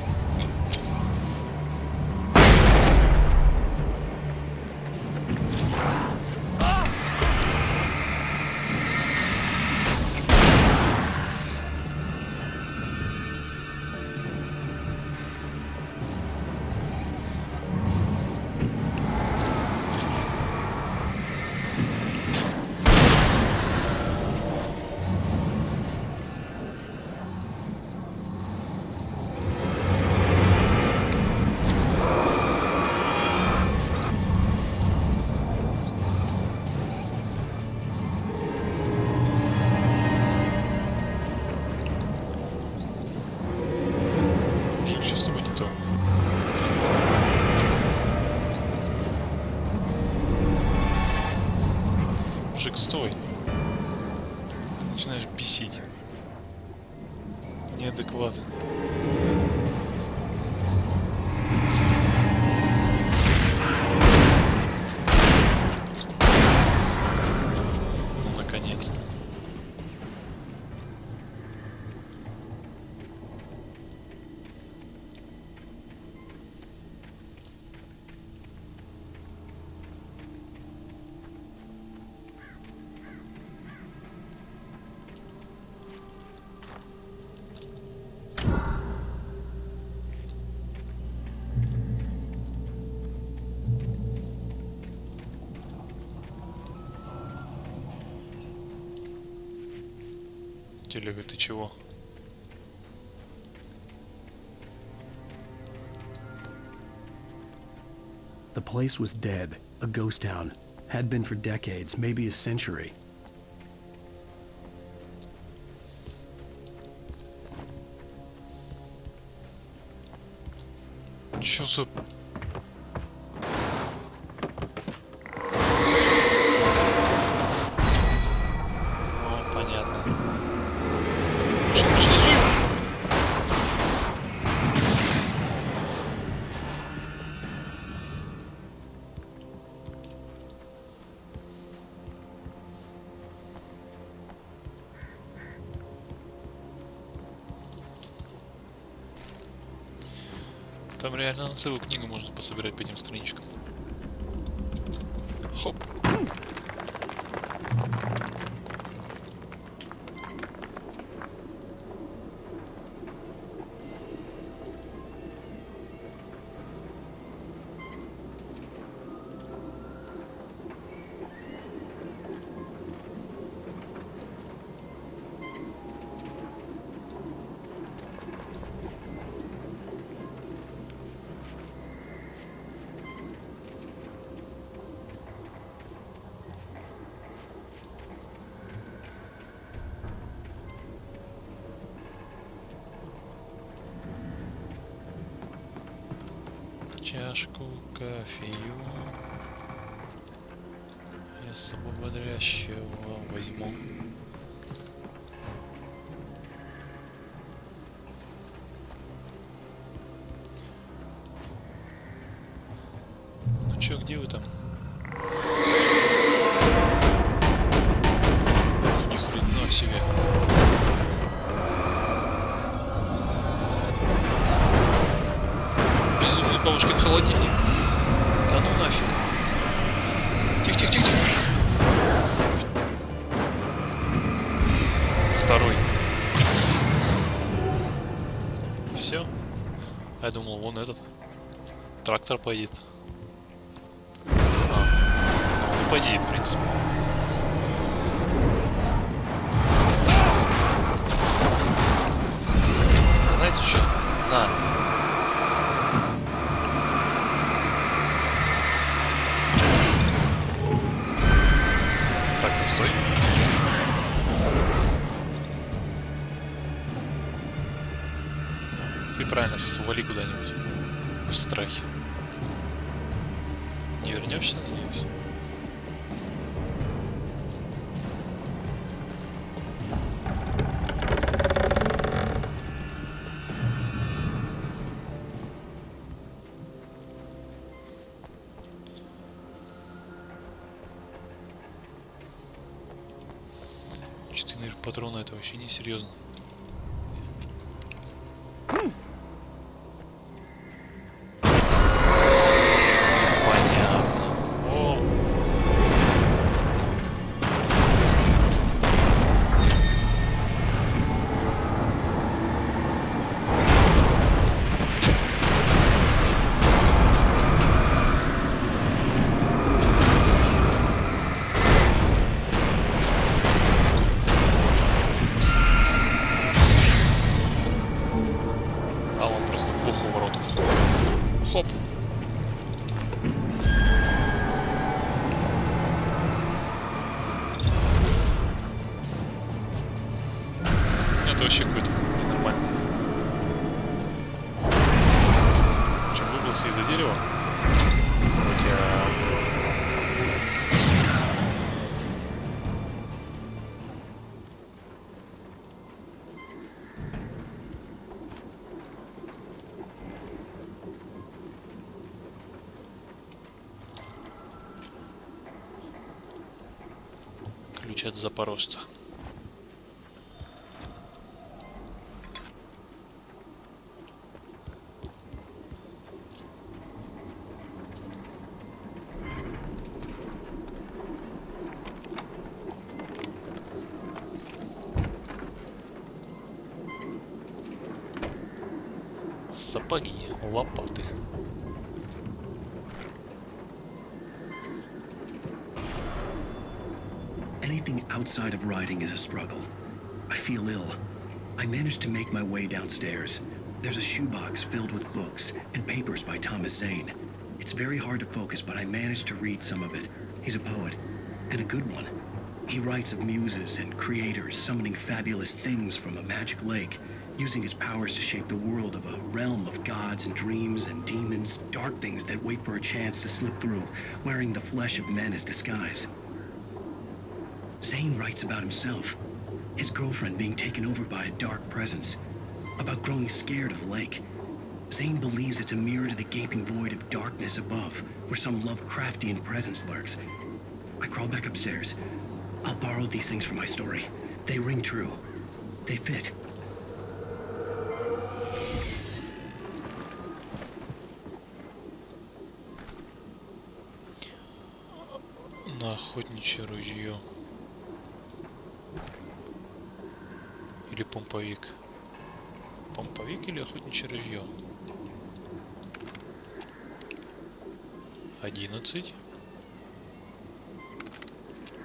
Мужик, стой. Начинаешь бесить. Неадекватно. Ну, наконец-то. Телега, ты чего? The place was dead, a ghost town. Had been for decades, maybe a century. Чё за... Там реально на целую книгу можно пособирать по этим страничкам. Хоп. Чашку кофею я особо бодрящего возьму. Ну чё, где вы там? Ни хрена себе. Бабушкин холодильник. Да ну нафиг. Тихо-тихо-тихо-тихо. Второй. Все. Я думал, вон этот. Трактор поедет. Он не поедет, в принципе. Знаете что? На. Стой. Ты правильно, свали куда-нибудь. В страхе. Не вернешься, надеюсь? патроны, это вообще не серьезно. Хоп. Это вообще какой-то ненормальный. Что, выбрался из-за дерева? Ключ от запорожца. Сапоги, лопаты. Anything outside of riding is a struggle. I feel ill. I managed to make my way downstairs. There's a shoebox filled with books and papers by Thomas Zane. It's very hard to focus, but I managed to read some of it. He's a poet, and a good one. He writes of muses and creators summoning fabulous things from a magic lake, using his powers to shape the world of a realm of gods and dreams and demons, dark things that wait for a chance to slip through, wearing the flesh of men as disguise. Zane writes about himself, his girlfriend being taken over by a dark presence, about growing scared of the lake. Zane believes it's a mirror to the gaping void of darkness above, where some Lovecraftian presence lurks. I crawl back upstairs. I'll borrow these things for my story. They ring true. They fit. На охотничье ружье. Или помповик. Помповик или охотничье ружье? 11.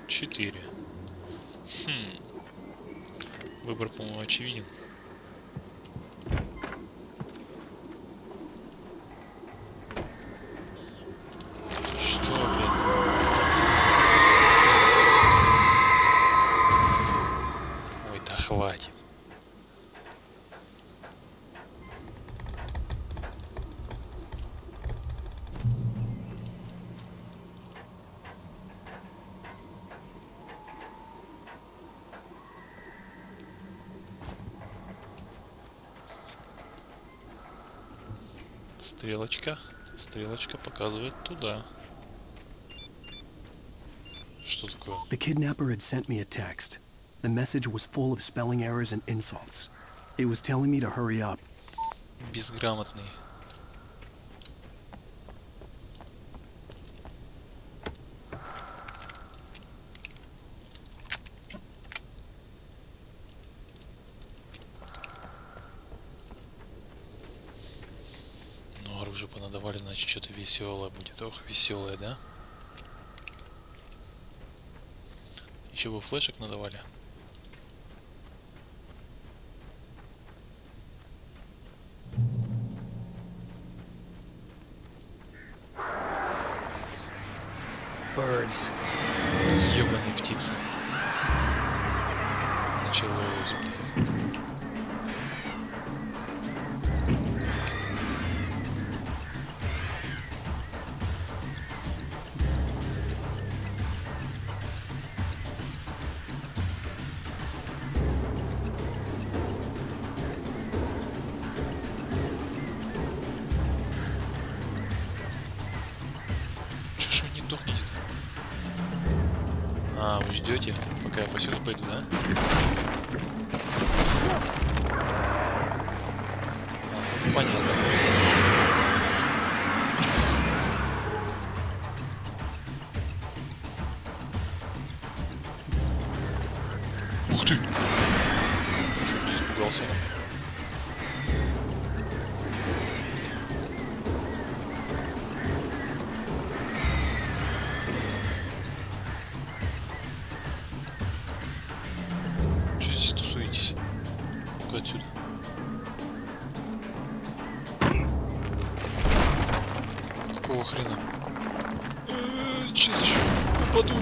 4. Выбор, по-моему, очевиден. Что, блин? Ой, да хватит. Стрелочка показывает туда. Что такое? The kidnapper had sent me a text. The message was full of spelling errors and insults. It was telling me to hurry up. Безграмотный. Оружие понадавали, значит, что-то веселое будет. Ох, веселое, да? Еще бы флешек надавали. Birds. Ёбаные птицы. Началось, блядь. А, вы ждете, пока я по сюда пойду, да? вернулся. Что здесь тусуетесь? Ну-ка отсюда. Какого хрена? Сейчас еще упаду.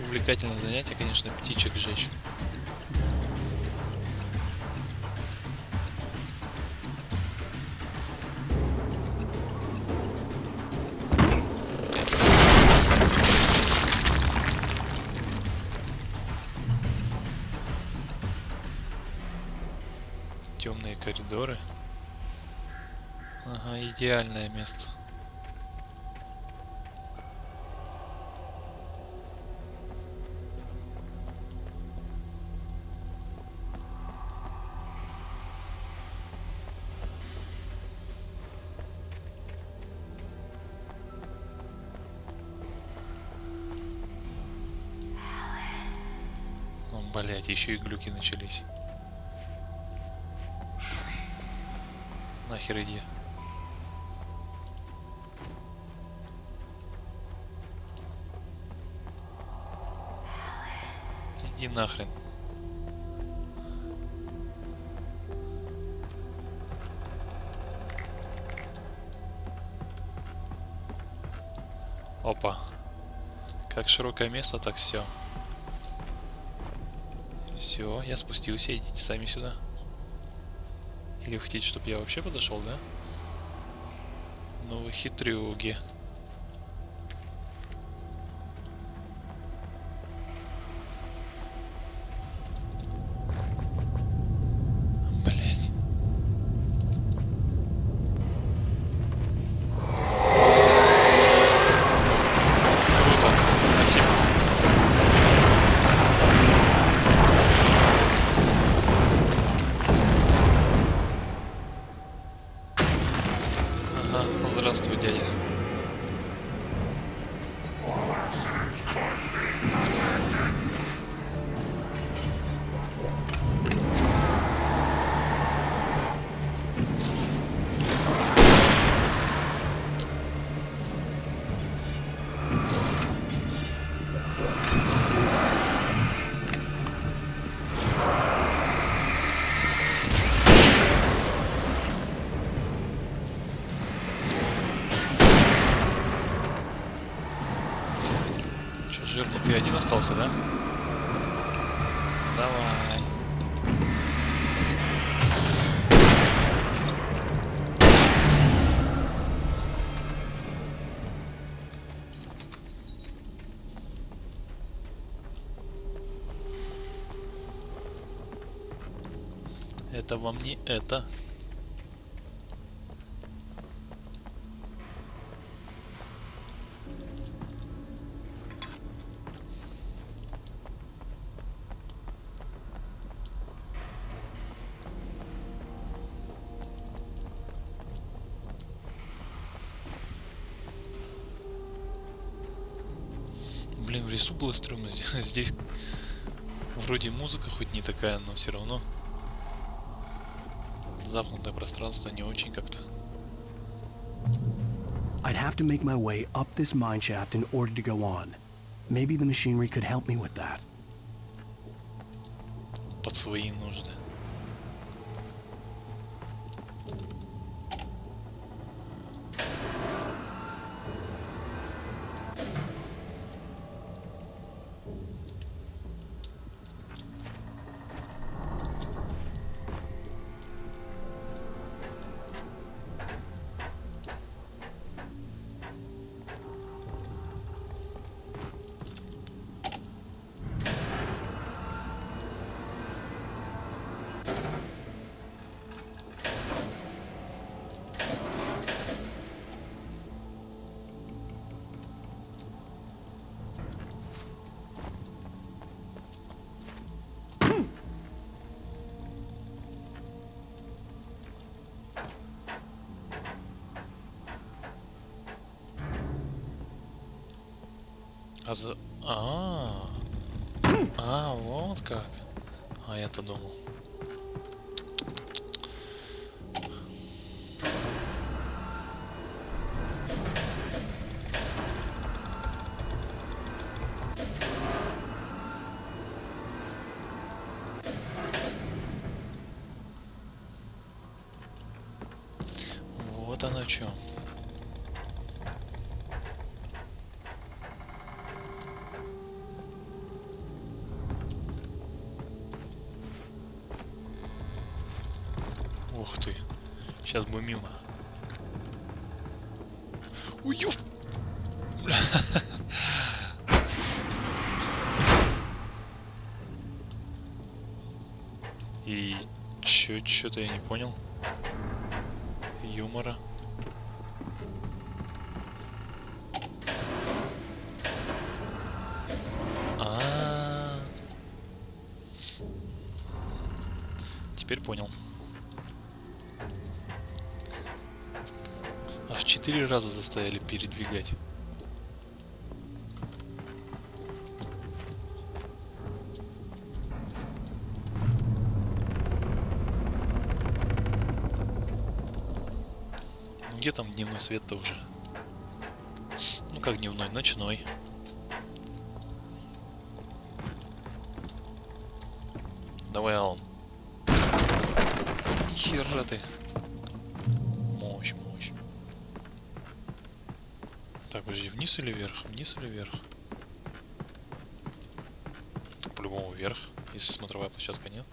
Увлекательное занятие, конечно, птичек жечь. Темные коридоры. Ага, идеальное место. Блять, еще и глюки начались. Нахер иди. Иди нахрен. Опа. Как широкое место, так все. Все, я спустился, идите сами сюда. Или вы хотите, чтобы я вообще подошел, да? Ну вы хитрюги. Блять. Круто. Спасибо. Здравствуй, дядя. Жирный, ты один остался, да? Давай. Это вам не это. Блин, в лесу было стрёмно. Здесь вроде музыка хоть не такая, но все равно замкнутое пространство не очень как-то. I'd have to make my way up this mine shaft in order to go on. Maybe the machinery could help me with that. Под свои нужды. Вот как. А я-то думал. Вот оно чё. Ух ты. Сейчас бы мимо. Ой, ёп! И чё-то я не понял. Юмора. Теперь понял. Аж 4 раза заставили передвигать. Ну где там дневной свет-то уже? Ну как дневной, ночной. Давай, Алан. Нихера ты. Мощь. Так, подожди, вниз или вверх? Вниз или вверх? По-любому вверх, если смотровая площадка нет.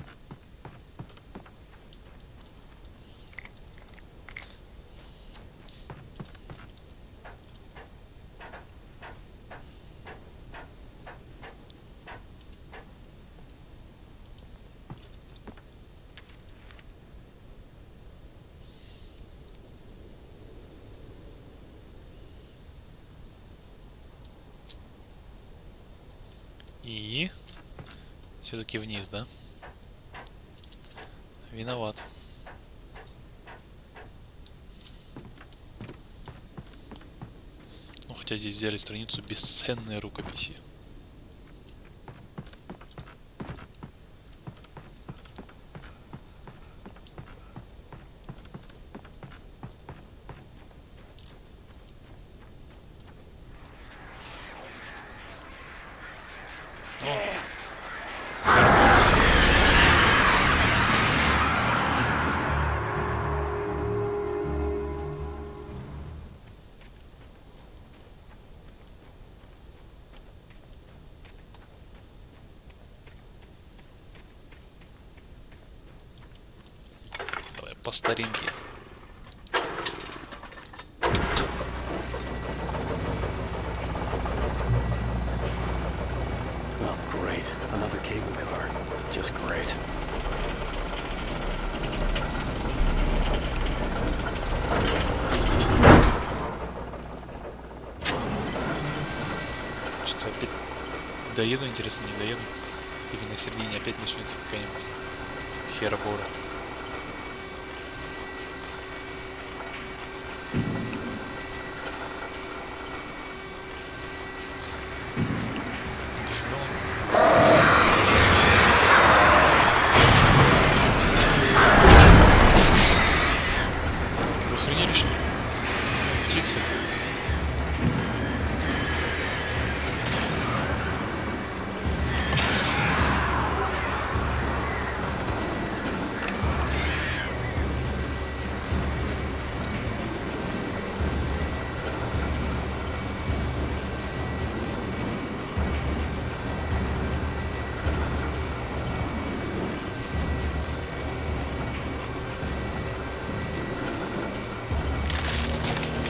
И все-таки вниз, да? Виноват. Ну, хотя здесь взяли страницу бесценной рукописи. По старинке. Oh, great. Another cable car. Just great. Что, опять доеду, интересно, не доеду? Или на середине опять начнется какая-нибудь херобора?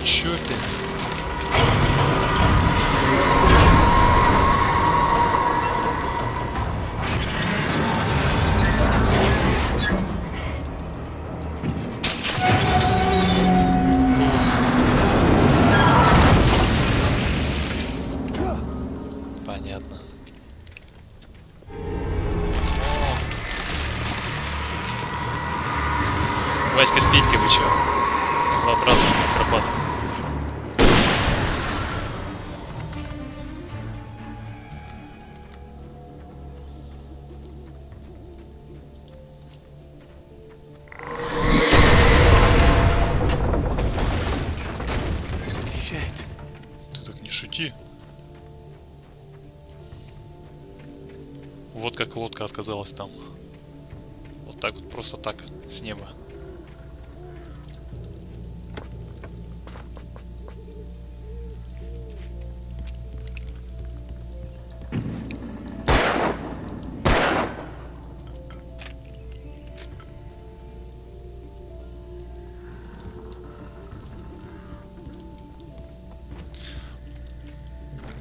Чё ты? Понятно. Васька с Петькой, вы чё? Обратно акробат. Вот как лодка отказалась там. Вот так вот, просто так, с неба.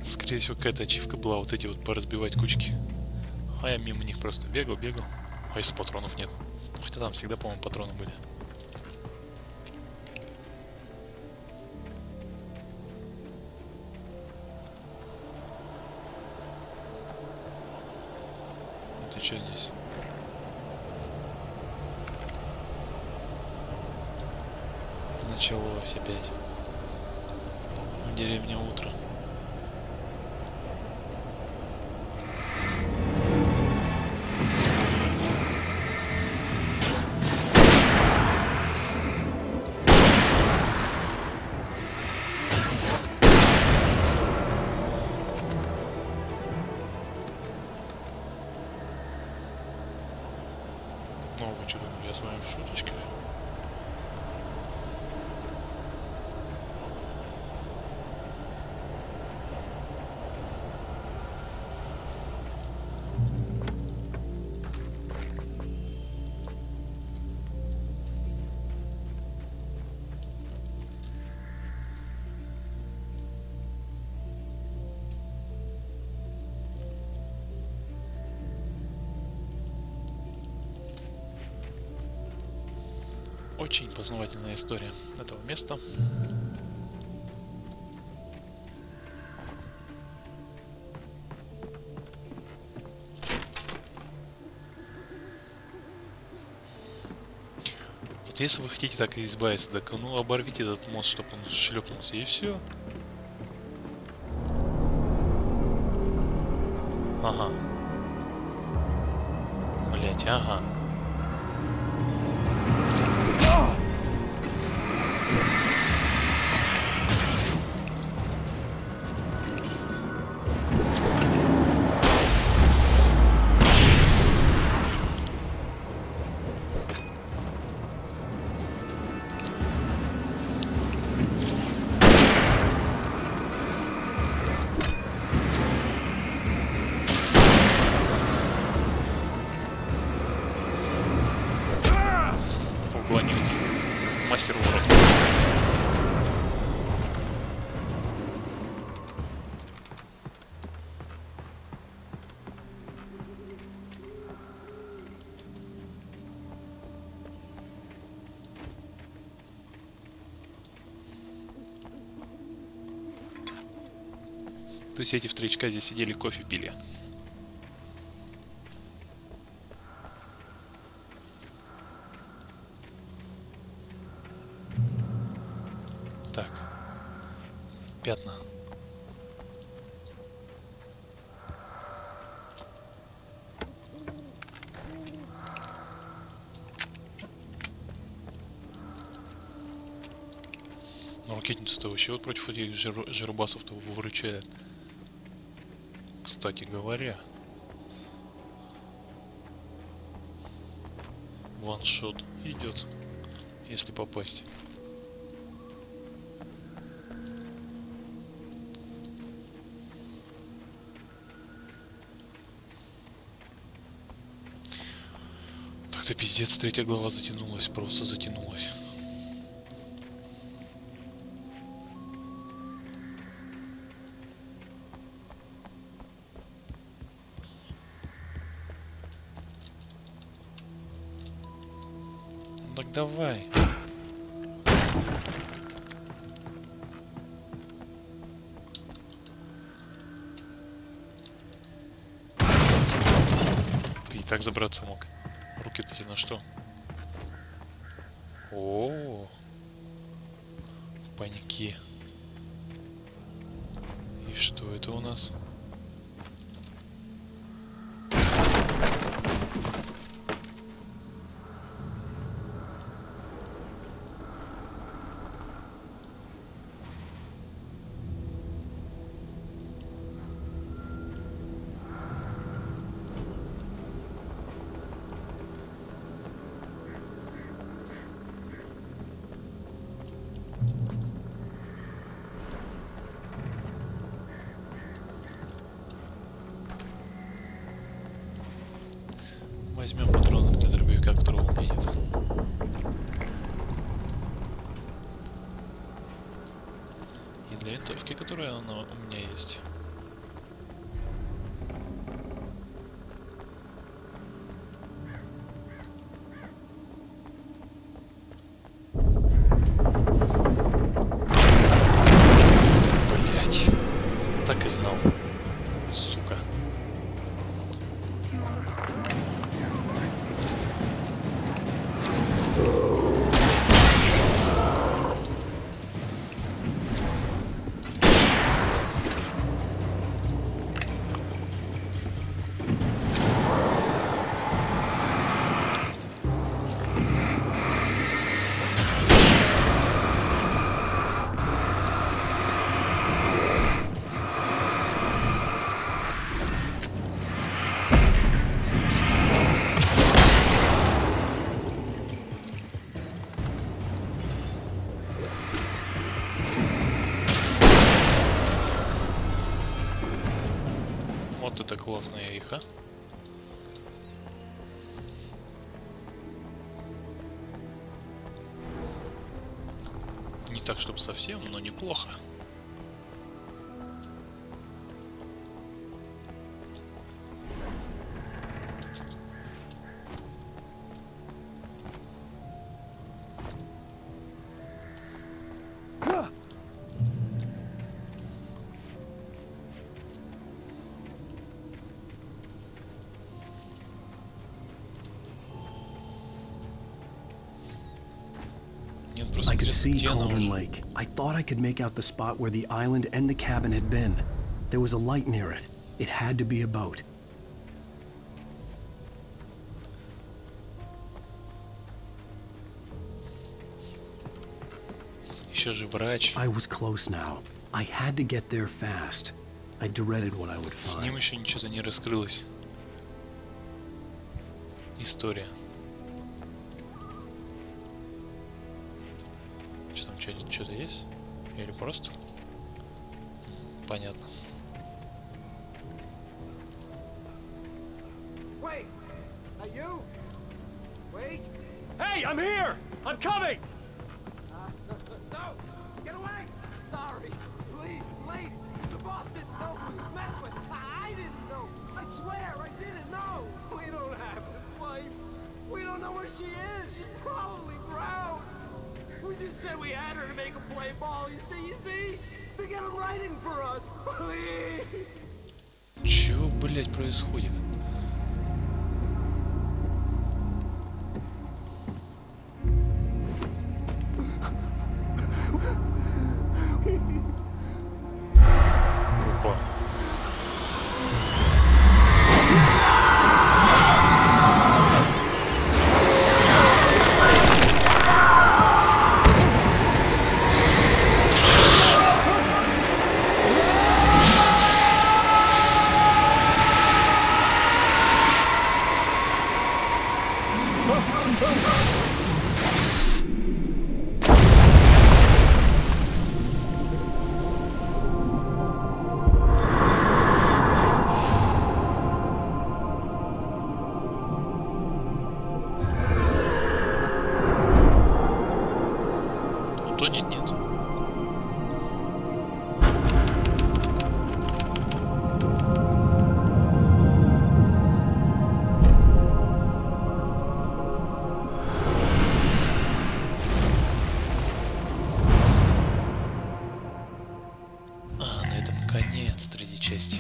Скорее всего, какая-то ачивка была, вот эти вот поразбивать кучки. А я мимо них просто бегал. А если патронов нет? Ну, хотя там всегда, по-моему, патроны были. А ты что здесь? Началось опять. В деревне утро. Ну, вы что думали, я с вами в шуточке? Очень познавательная история этого места. Вот если вы хотите так избавиться, так ну оборвите этот мост, чтобы он шлепнулся, и все. Ага. Блять, ага. Уклонился. Мастер ворот. То есть эти встречка здесь сидели, кофе пили. Так. Пятна. Но ракетница-то вообще вот против этих жиробасов-то выручает. Кстати говоря. Ваншот идет, если попасть. Так-то пиздец, третья глава затянулась, просто затянулась. Так давай. Ты и так забраться мог. Руки-то тебе на что? О, паники. И что это у нас? Возьмем патроны для дробовика, которого у меня нет. И для винтовки, которая у меня есть. Блять, так и знал. Сука. Вот это классная их, а? Не так, чтобы совсем, но неплохо. I could see Cauldron Lake. I thought I could make out the spot where the island and the cabin had been. There was a light near it. It had to be a boat. Еще же врач. I was close now. I had to get there fast. I dreaded what I would С find. ним еще ничего не раскрылось. История. Что там, что-то есть? Или просто? Понятно. Wait! Are you? Wait! Hey, I'm here! I'm coming! No! Get away! Sorry. Please, it's late. The boss didn't know who he was messing with. I didn't know. I swear, I didn't know. We don't have his wife. We don't know where she is. She's probably drowned. We just said we had her to make him play ball. You see? To get him writing for us. Please. Чё, блять, происходит? Опа. Нет. На этом конец третьей части.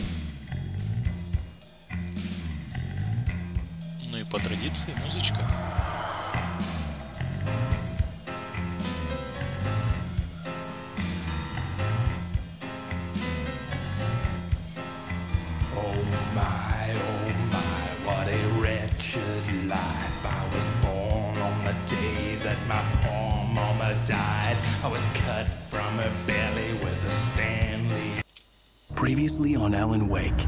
Ну и по традиции музычка. Previously on Alan Wake,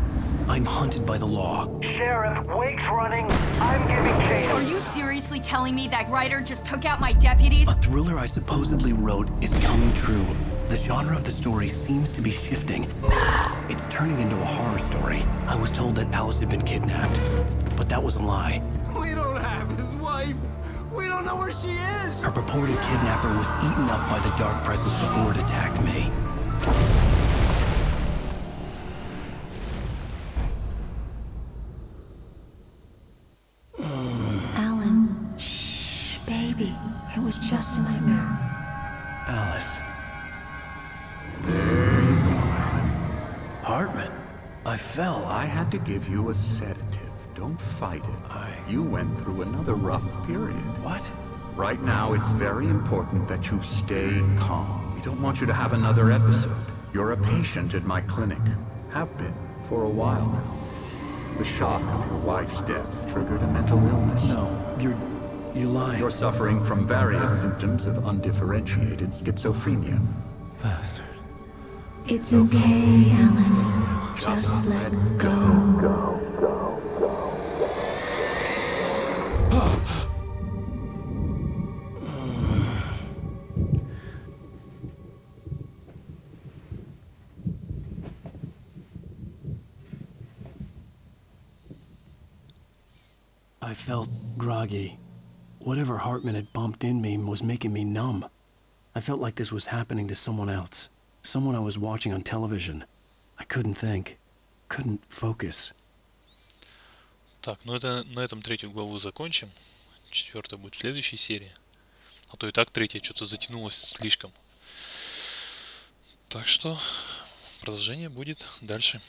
I'm hunted by the law. Sheriff, Wake's running. I'm giving chase. Are you seriously telling me that writer just took out my deputies? A thriller I supposedly wrote is coming true. The genre of the story seems to be shifting. It's turning into a horror story. I was told that Alice had been kidnapped, but that was a lie. We don't have his wife. We don't know where she is. Her purported kidnapper was eaten up by the dark presence before it attacked me. Alan, shh, baby. It was just a nightmare. Alice. There you go, Alan. Hartman, I fell. I had to give you a sedative. Don't fight it. You went through another rough period. What? Right now, it's very important that you stay calm. We don't want you to have another episode. You're a patient at my clinic. Have been for a while now. The shock of your wife's death triggered a mental illness. No, you're lying. You're suffering from various symptoms of undifferentiated schizophrenia. Bastard. It's okay, Alan. Just let go. I felt groggy. Whatever Hartman had bumped in me was making me numb. I felt like this was happening to someone else. Someone I was watching on television. I couldn't think. Couldn't focus. Так, ну это на этом третью главу закончим. Четвертая будет в следующей серии. А то и так третья что-то затянулась слишком. Так что продолжение будет дальше.